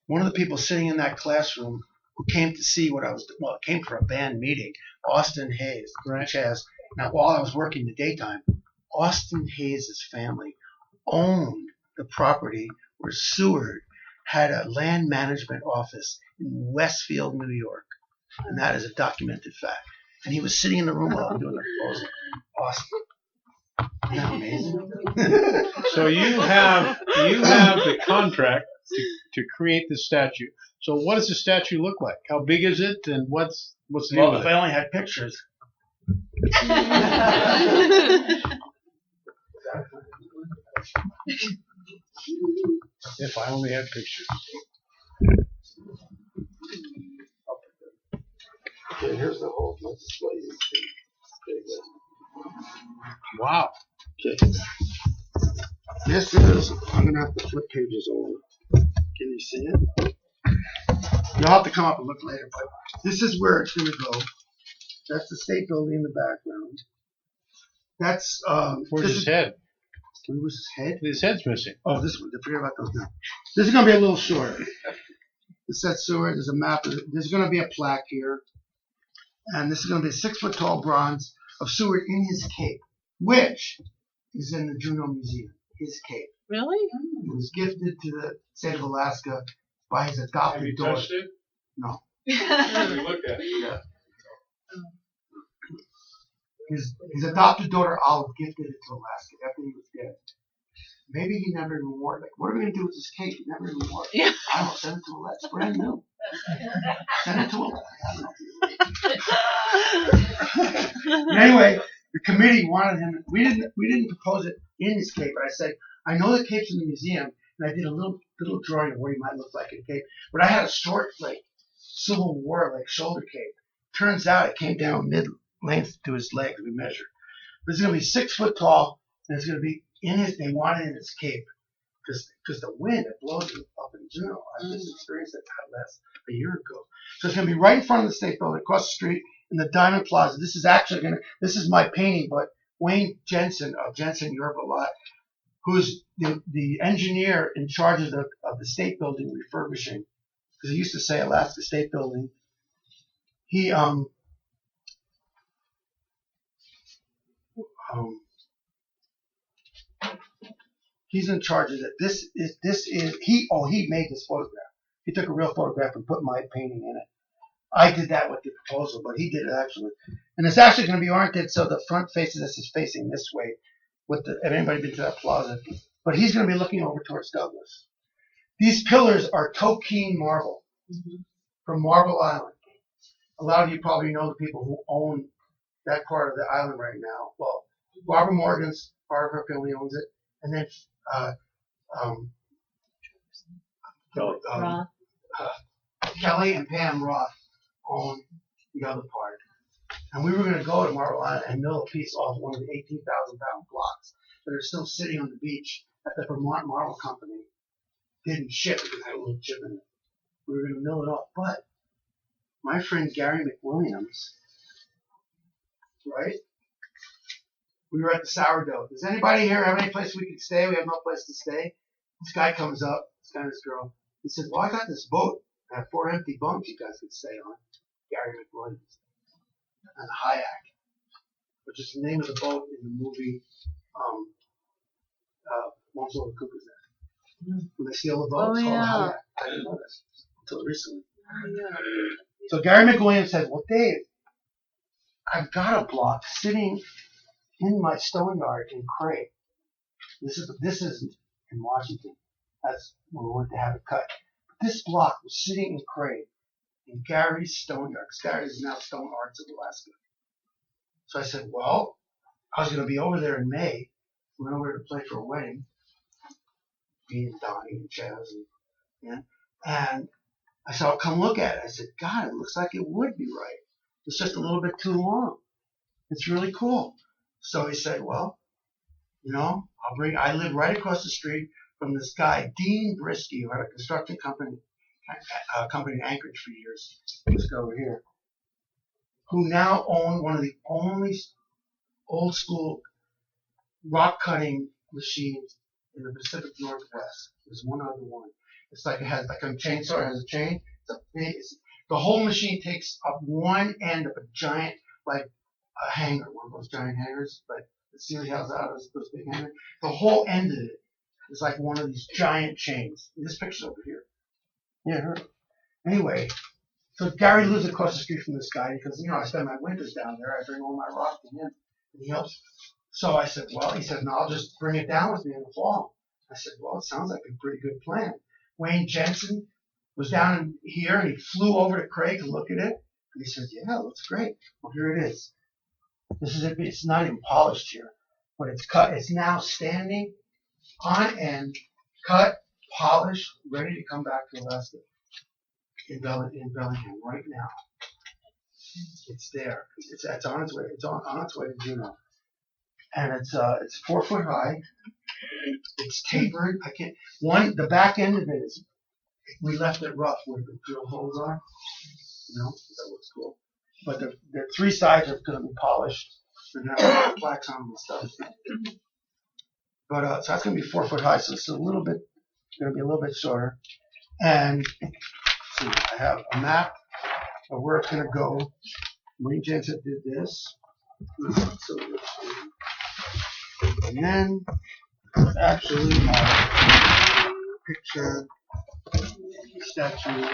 One of the people sitting in that classroom who came to see what I was doing, came for a band meeting, Austin Hayes, Right. Chaz. Now, while I was working the daytime, Austin Hayes' family owned the property where Seward had a land management office in Westfield, New York. And that is a documented fact. And he was sitting in the room while I'm doing the proposal. Awesome. Isn't that amazing? So you have the contract to create the statue. So what does the statue look like? How big is it, and what's the deal Well, with if it? I only had pictures. If I only had pictures. Okay, here's the whole display. Wow. Okay. This is, I'm going to have to flip pages over. Can you see it? You'll have to come up and look later, but this is where it's going to go. That's the state building in the background. That's, Where's his head? Where was his head? His head's missing. Oh, this one. Forget about those now. This is going to be a little short. This says Seward. There's a map. There's going to be a plaque here. And this is going to be a 6-foot-tall bronze of Seward in his cape, which is in the Juneau Museum. His cape. Really? It was gifted to the state of Alaska by his Have adopted you daughter. touched it? No. Have you looked at it? Yeah. His adopted daughter Olive gifted it to Alaska after he was dead. maybe he never even wore it. Like, what are we gonna do with this cape? He never even wore it. Yeah. I don't know, send it to Alette. It's brand new. Send it to Alette. I don't know. Anyway, the committee wanted him. We didn't propose it in his cape, but I said, I know the cape's in the museum, and I did a little drawing of what he might look like in a cape. But I had a short, like, Civil War, like, shoulder cape. Turns out it came down mid-length to his legs. We measured. But it's gonna be 6 foot tall, and it's gonna be in his. They want it in his cape because the wind it blows it up in Juneau. I just experienced it last a year ago. So it's gonna be right in front of the state building, across the street in the Diamond Plaza. This is actually this is my painting, but Wayne Jensen of Jensen Yerba Lot, who's the engineer in charge of the state building refurbishing, because he used to say Alaska State Building. He's in charge of it. He made this photograph. He took a real photograph and put my painting in it. I did that with the proposal, but he did it actually. And it's actually going to be oriented so the front face of this is facing this way. Have anybody been to that plaza? But he's going to be looking over towards Douglas. These pillars are Tokeen marble from Marble Island. A lot of you probably know the people who own that part of the island right now. Well, Barbara Morgan's part of her family owns it, and then Kelly and Pam Roth own the other part. And we were going to go to Marble Island and mill a piece off one of the 18,000-pound blocks that are still sitting on the beach that the Vermont Marble Company didn't ship because it had a little chip in it. We were going to mill it off, but my friend Gary McWilliams, right? We were at the Sourdough. Does anybody here have any place we can stay? We have no place to stay. This guy comes up, this guy and this girl. He says, well, I got this boat. I have 4 empty bunks you guys can stay on. Gary McWilliams. And Hayek, which is the name of the boat in the movie Once Over the Cuckoo's Nest. When they steal the boat, it's called Hayek. I didn't know this until recently. So Gary McWilliams said, well, Dave, I've got a block sitting in my stone yard in Craig. This is in Washington. That's when we went to have it cut. But this block was sitting in Craig in Gary's stone yard. Gary is now Stone Arts of Alaska. So I said, well, I was going to be over there in May. We went over to play for a wedding. Me and Donnie and Chaz and I said, I'll come look at it. I said, God, it looks like it would be right. It's just a little bit too long. It's really cool. So he said, well, I live right across the street from this guy, Dean Brisky, who had a construction company in Anchorage for years. Let's go over here. Who now own one of the only old school rock cutting machines in the Pacific Northwest. There's one other one. It's like it has like a chainsaw, it has a chain. The whole machine takes up one end of a giant, like a hanger, one of those giant hangers, like the Sealy has out of those big hangers. The whole end of it is like one of these giant chains. This picture's over here. Yeah. Anyway, so Gary lives across the street from this guy because I spend my winters down there. I bring all my rock to him, and he helps. So I said, well, he said, no, I'll just bring it down with me in the fall. I said, well, it sounds like a pretty good plan. Wayne Jensen was down here, and he flew over to Craig to look at it, and he said, yeah, it looks great. Well, here it is. This is it. It's not even polished here, but it's cut. It's now standing on end, cut, polished, ready to come back to Alaska in Bellingham right now. It's there. It's on its way. It's on its way to Juneau, and it's 4 foot high. It's tapered. The back end of it is. We left it rough where the drill holes are. That looks cool. But the 3 sides are going to be polished. They're going to have plaques on them and stuff. But so that's going to be 4 foot high. So it's going to be a little bit shorter. And see, I have a map of where it's going to go. Wayne Jensen did this. And then actually my picture, statue,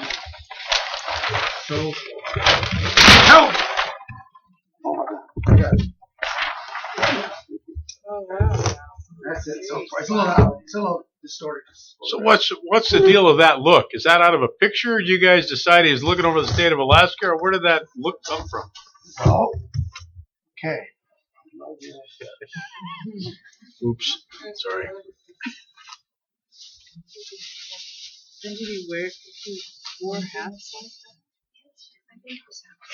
so help! Oh my God! Oh wow! That's That's it. So it's a little distorted. So what's the deal of that look? Is that out of a picture? Or you guys decided he's looking over the state of Alaska, or where did that look come from? Well, okay. Oops, sorry. Then did he wore hats?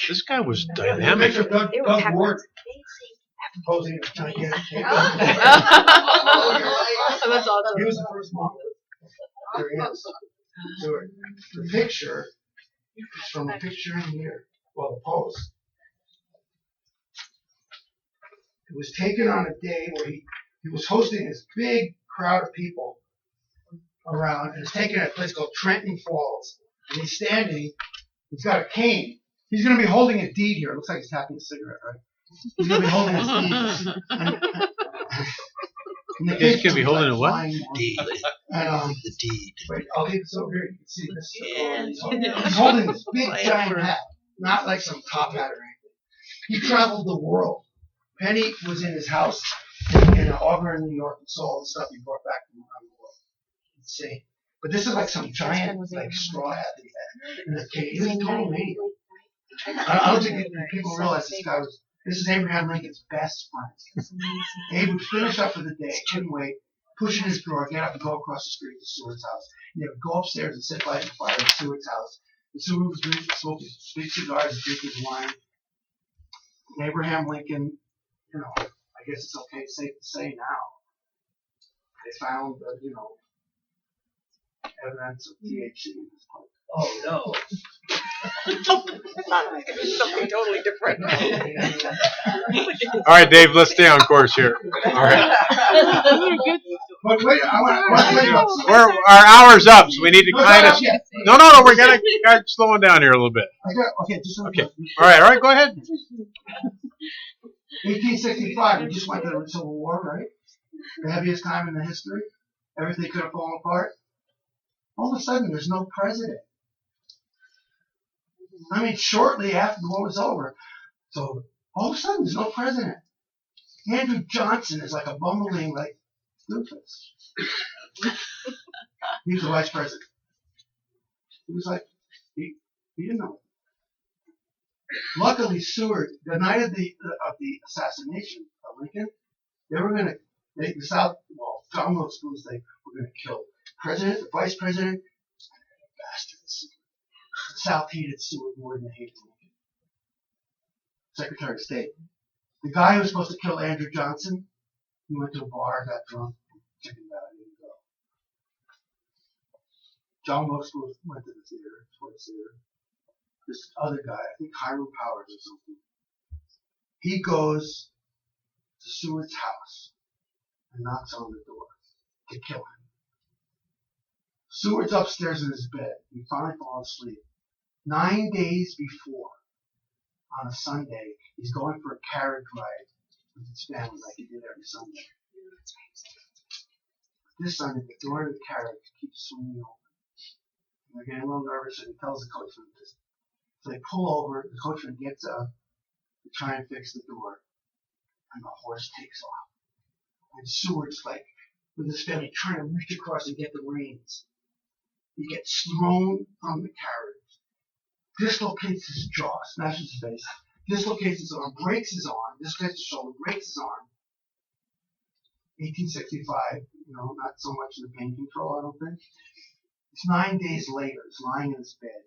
This guy was The dynamic. picture of Doug They were Ward packed. posing as gigantic. That's awesome. He was the first model. There he is. So the picture is from a picture in here. Well, the pose. It was taken on a day where he was hosting this big crowd of people around, and it's taken at a place called Trenton Falls. And he's standing, he's got a cane. He's going to be holding a deed here. It looks like he's tapping a cigarette, right? He's going to be holding his deed. And the He's kid gonna be holding a what? flying on. Deed. And The deed. wait, I'll leave this over here. You can see this. He's holding this big giant hat, not like some top hat or anything. He traveled the world. Penny was in his house in Auburn, New York, and saw all the stuff he brought back from around the world. Insane. But this is like some giant, like straw hat that he had in the cave. He was a total maniac. I don't think people realize this guy was. This is Abraham Lincoln's best friend. Abe would finish up for the day, couldn't wait, push in his drawer, get up and go across the street to Seward's house. And they would go upstairs and sit by the fire at Seward's house. And Seward was smoking big cigars and drinking wine. And Abraham Lincoln, you know, I guess it's okay, safe to say now, they found, evidence of THC in his pipe. Oh no. Something totally different. All right, Dave, let's stay on course here. All right. But wait, I want Our hour's up, so we need to kind of. Yeah. No, we're gonna slowing down here a little bit. Okay, just Okay. All right, go ahead. 1865, we just went to the Civil War, right? The heaviest time in the history. Everything could have fallen apart. All of a sudden, there's no president. I mean, shortly after the war was over. So, all of a sudden, there's no president. Andrew Johnson is like a bumbling, like, doofus. He was the vice president. He was like, he didn't know. Luckily, Seward, the night of the assassination of Lincoln, they were going to make the South, John Wilkes Booth, they were going to kill the president, the vice president, and the bastards. The South hated Seward more than they hated Lincoln. Secretary of State. The guy who was supposed to kill Andrew Johnson, he went to a bar, got drunk, chickened out, and didn't go. John Wilkes Booth went to the theater, this other guy, I think Hiram Powers or something, he goes to Seward's house and knocks on the door to kill him. Seward's upstairs in his bed. He finally falls asleep. 9 days before, on a Sunday, he's going for a carriage ride with his family like he did every Sunday. This Sunday, the door of the carriage keeps swinging open. And they're getting a little nervous, and he tells the coachman this. So they pull over, the coachman gets up to try and fix the door, and the horse takes off. And Seward's like, with his family, trying to reach across and get the reins. He gets thrown from the carriage, dislocates his jaw, smashes his face, dislocates his arm, breaks his arm, dislocates his shoulder, breaks his arm. 1865, not so much in the pain control, I don't think. It's 9 days later, he's lying in his bed.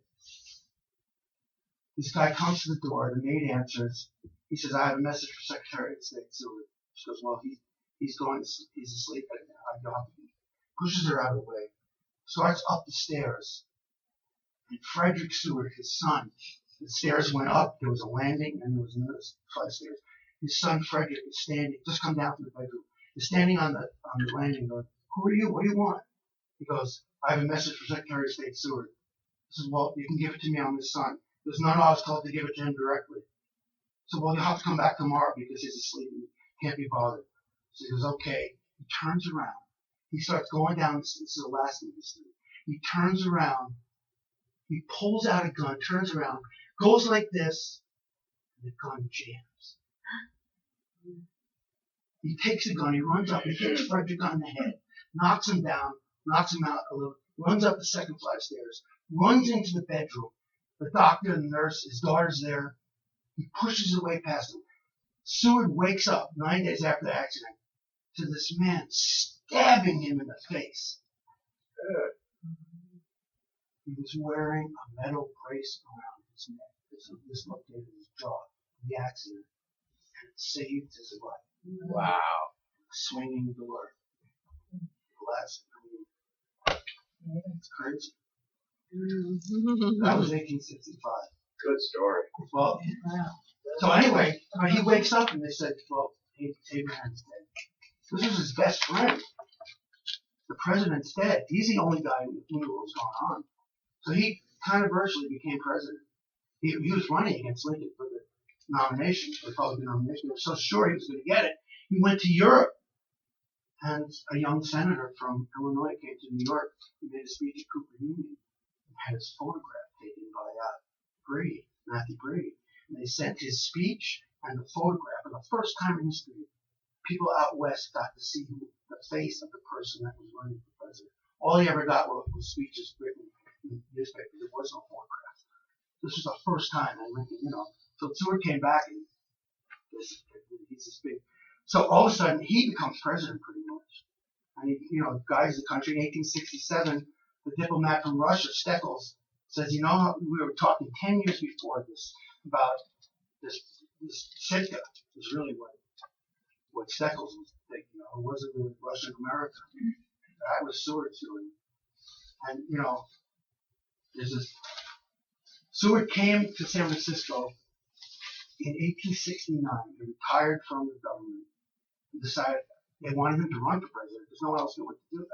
This guy comes to the door, the maid answers. He says, I have a message for Secretary of State Seward. She goes, well, he's asleep right now. You'll have to be. Pushes her out of the way. Starts up the stairs. And Frederick Seward, his son, the stairs went up, there was a landing, and there was another flight of stairs. His son Frederick is standing, just come down from the bedroom. He's standing on the landing going, who are you? What do you want? He goes, I have a message for Secretary of State Seward. He says, well, you can give it to me on this son. Because none of us told to give it to him directly. So, well, you'll have to come back tomorrow because he's asleep and can't be bothered. So he goes, okay. He turns around. He starts going down. This is the last of this thing. He turns around. He pulls out a gun, turns around, goes like this, and the gun jams. He takes a gun, he runs up, he hits Frederick on the head, knocks him down, knocks him out a little, runs up the second flight of stairs, runs into the bedroom. The doctor and the nurse, his daughter's there. He pushes his way past him. Seward wakes up 9 days after the accident to this man stabbing him in the face. He was wearing a metal brace around his neck. This located his jaw in the accident, and it saved his life. Wow. Swinging door. Glass. It's crazy. That was 1865. Good story. Well, so anyway, he wakes up and they said, well, Abraham's dead. This was his best friend. The president's dead. He's the only guy who knew what was going on. So he kind of virtually became president. He was running against Lincoln for the nomination, the Republican nomination. He was so sure he was going to get it. He went to Europe. And a young senator from Illinois came to New York. He made a speech at Cooper Union and had his photograph taken by Matthew Brady. And they sent his speech and the photograph. For the first time in history, people out west got to see the face of the person that was running for president. All he ever got was speeches written in newspapers. There was no photograph. This was the first time. And Lincoln, so Seward came back and he's this big. So all of a sudden, he becomes president pretty much. And he, guides the country. In 1867, the diplomat from Russia, Steckles, says, we were talking 10 years before this about this Sitka is really what Steckles was thinking of. It wasn't really Russian America. That was Seward's doing. And, there's this. Seward came to San Francisco in 1869. He retired from the government. And decided they wanted him to run for president because no one else knew what to do.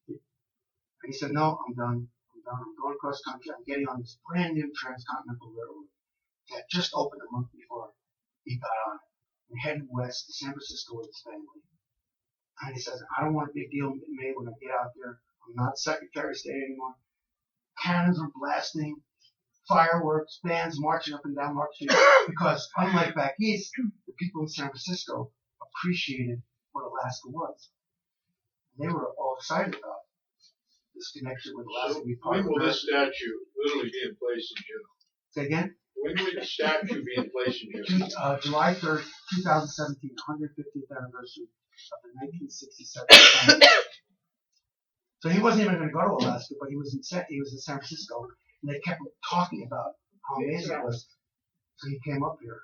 And he said, "No, I'm done. I'm going across country. I'm getting on this brand new transcontinental railroad that just opened a month before he got on it. And headed west to San Francisco with his family. And he says, I don't want a big deal made when I get out there. I'm not Secretary of State anymore. Cannons were blasting, fireworks, bands marching up and down Mark Street. Because unlike back east, the people in San Francisco appreciated what Alaska was. And they were all excited about this connection with Alaska. When will this statue literally be in place in June? Say again? When will the statue be in place in June? July 3rd, 2017, 150th anniversary of the 1967 So he wasn't even going to go to Alaska, but he was in San Francisco, and they kept talking about how amazing it was. So he came up here.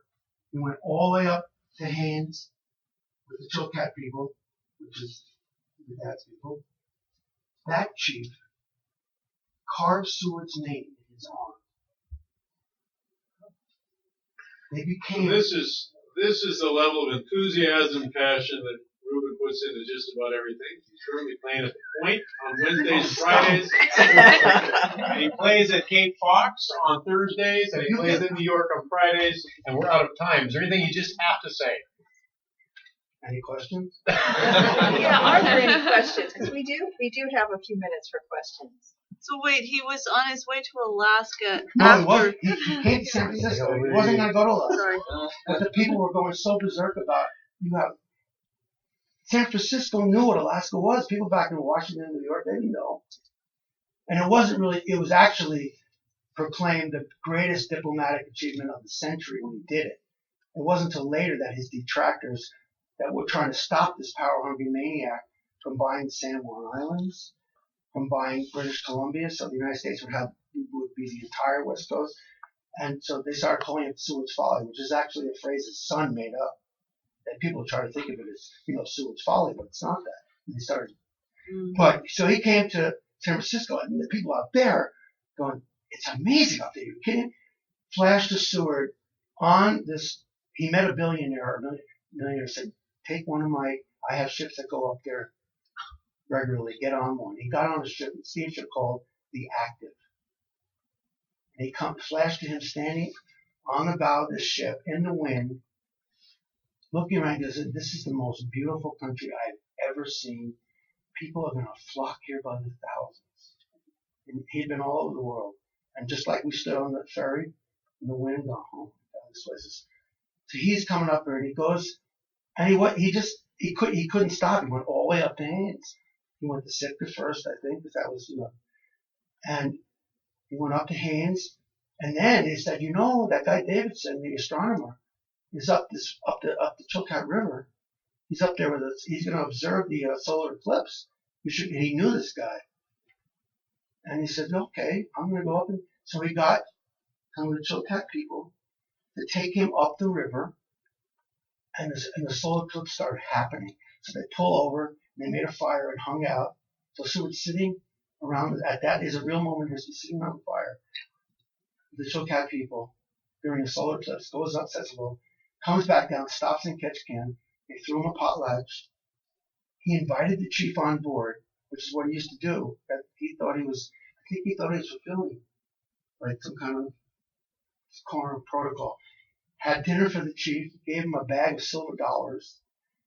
He went all the way up to Haines with the Chilkat people, which is the dad's people. That chief carved Seward's name in his arm. They became. So this is the level of enthusiasm, passion that Rubin puts into just about everything. He's currently playing at the Point on Wednesdays and Fridays. And he plays at Cape Fox on Thursdays, and he plays in New York on Fridays. And we're out of time. Is there anything you just have to say? Any questions? Yeah, are there any questions? Because we do have a few minutes for questions. So wait, he was on his way to Alaska No, after. he wasn't. He came to San Francisco. He wasn't going to go to Alaska. Sorry. But the people were going so berserk about San Francisco knew what Alaska was. People back in Washington and New York, they didn't know. And it was actually proclaimed the greatest diplomatic achievement of the century when he did it. It wasn't until later that his detractors that were trying to stop this power-hungry maniac from buying the San Juan Islands, from buying British Columbia, so the United States would be the entire West Coast. And so they started calling it Seward's Folly, which is actually a phrase his son made up. That people try to think of it as, Seward's Folly, but it's not that. And they started. But so he came to San Francisco, and the people out there going, it's amazing out there. You're kidding? Flashed to Seward on this. He met a billionaire, said, take one of I have ships that go up there regularly, get on one. He got on a steamship called the Active. And he flashed to him standing on the bow of this ship in the wind, looking around and said, this is the most beautiful country I've ever seen. People are going to flock here by the thousands. And he'd been all over the world. And just like we stood on the ferry in the wind, going home, this place is. So he's coming up there and he goes And he couldn't stop. He went all the way up to Haynes. He went to Sitka first, I think, because that was, and he went up to Haynes, and then he said, that guy Davidson, the astronomer, is up the Chilkat River. He's up there with us. He's going to observe the solar eclipse. He knew this guy, and he said, okay, I'm going to go up. And so he got some of the Chilkat people to take him up the river, and the solar eclipse started happening. So they pull over, and they made a fire and hung out. So Seward's sitting around, that is a real moment, he's sitting around the fire. The Chilkat people, during the solar eclipse, goes up, says hello, comes back down, stops in Ketchikan. They threw him a potlatch. He invited the chief on board, which is what he used to do. I think he thought he was fulfilling like some kind of corner protocol. Had dinner for the chief, gave him a bag of silver dollars,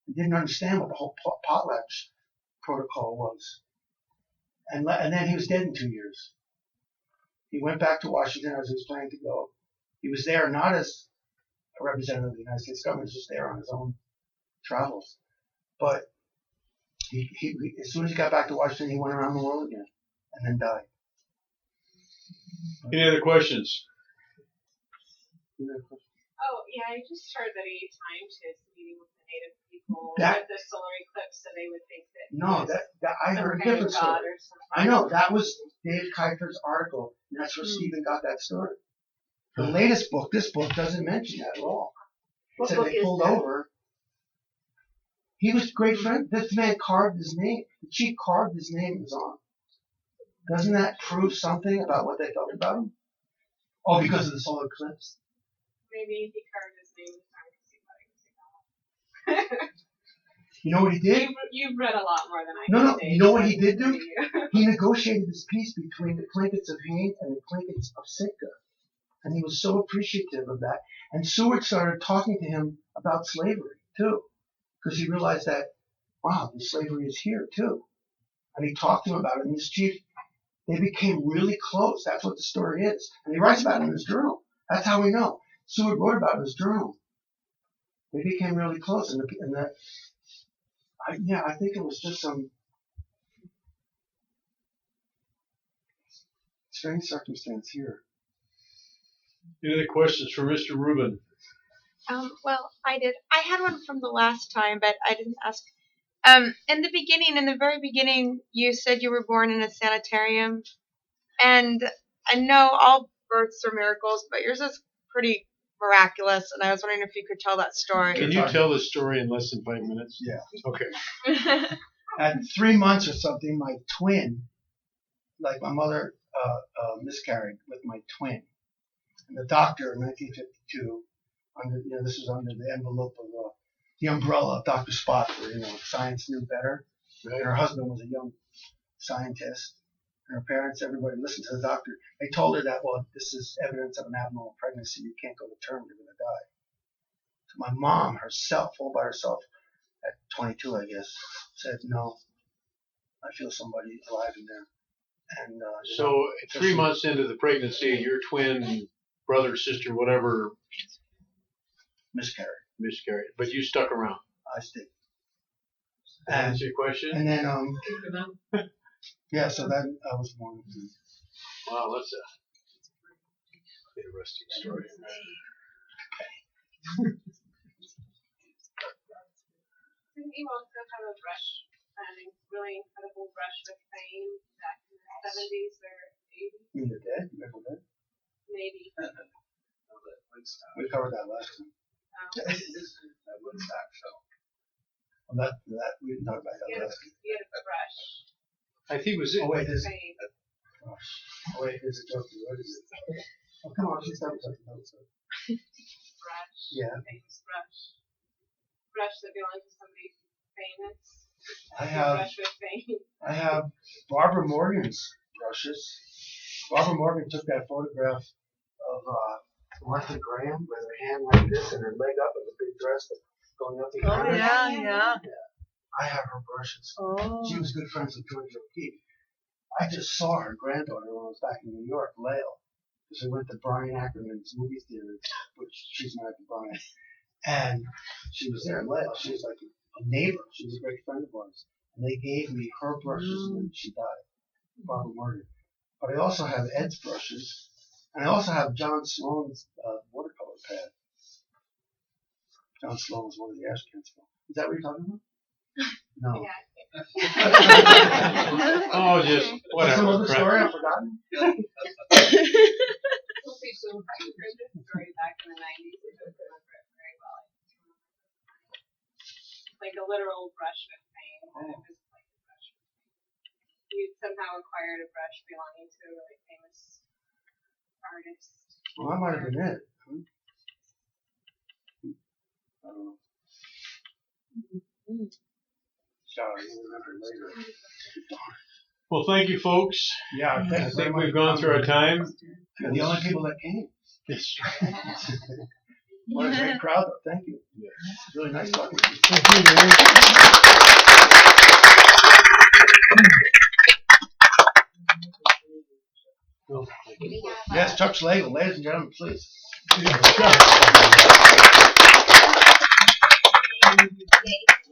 and didn't understand what the whole potlatch protocol was. And then he was dead in 2 years. He went back to Washington as he was planning to go. He was there not as a representative of the United States government, just there on his own travels. But he as soon as he got back to Washington, he went around the world again and then died. Any other questions? Oh, yeah, I just heard that he timed his meeting with the native people That- with the solar eclipse so they would think that he No, was that I some heard a kind different of god story. or something. I know, that was Dave Kuiper's article, and that's where Stephen got that story. The latest book, this book, doesn't mention that at all. It What said book they is pulled that? over. He was a great friend. This man carved his name. The chief carved his name in his arm. Doesn't that prove something about what they thought about him? Oh, because of the solar eclipse? Maybe he carved his name trying to see what he was. You know what he did? You've read a lot more than I No, can say. you know what he did do? For you. He negotiated this peace between the Tlingits of Haines and the Tlingits of Sitka. And he was so appreciative of that. And Seward started talking to him about slavery, too. Because he realized that, wow, the slavery is here, too. And he talked to him about it. And this chief, they became really close. That's what the story is. And he writes about it in his journal. That's how we know. Seward wrote about it in his journal. They became really close. I think it was just some strange circumstance here. Any other questions for Mr. Rubin? Well, I did. I had one from the last time, but I didn't ask. In the very beginning, you said you were born in a sanitarium. And I know all births are miracles, but yours is pretty miraculous. And I was wondering if you could tell that story. Can you tell this story in less than 5 minutes? Yeah. Okay. At 3 months or something, my twin, like my mother miscarried with my twin. And the doctor in 1952, this was under the envelope of the umbrella of Dr. Spotswood, science knew better. Right. Her husband was a young scientist. And her parents, everybody listened to the doctor. They told her that, well, this is evidence of an abnormal pregnancy. You can't go to term, you're going to die. So my mom herself, all by herself, at 22, I guess, said, no, I feel somebody alive in there. And so 3 months into the pregnancy, your twin brother, sister, whatever, miscarried. But you stuck around. I stayed. That answer your question? And then, yeah, so that I was born. Wow, that's a interesting story. Didn't you also have a brush, really incredible brush with fame back in the 70s or 80s? You mean the dead? You remember that? Maybe. We covered that last time. That Woodstock show. Well, that we didn't talk about that last time. He had a brush. I think it was it. Oh wait, there's Fame. a joke. What is it? Oh come on, she's not talking about it. Brush. Yeah. Famous brush. Brush that belongs to somebody famous. I have Brush with fame. I have Barbara Morgan's brushes. Barbara Morgan took that photograph of Martha Graham with her hand like this and her leg up in the big dress going up behind her. Yeah. I have her brushes. Oh. She was good friends with Georgia O'Keeffe. I just saw her granddaughter when I was back in New York, Lael, because we went to Brian Ackerman's movie theater, which she's married to Brian. And she was there in Laos. She was like a neighbor. She was a great friend of ours. And they gave me her brushes when she died. Barbara murdered. But I also have Ed's brushes. And I also have John Sloan's watercolor pad. John Sloan was one of the Ashcan Sloan. Is that what you're talking about? No. Oh, just What's some whatever. other story I've forgotten? Story back in the 90s. It was very well. Like a literal brush with paint. And it was like a brush with paint. You somehow acquired a brush belonging to a really famous artist. Well, that might have been it. I don't know. Sorry, I'll remember later. Well, thank you, folks. Yeah, I thanks very think much. we've gone through our time. You're the only people that came. Yes. What a great crowd, though. Thank you. It's really nice talking to you. Thank you, Mary. Yes, Chuck Slagle, ladies and gentlemen, please. Thank you.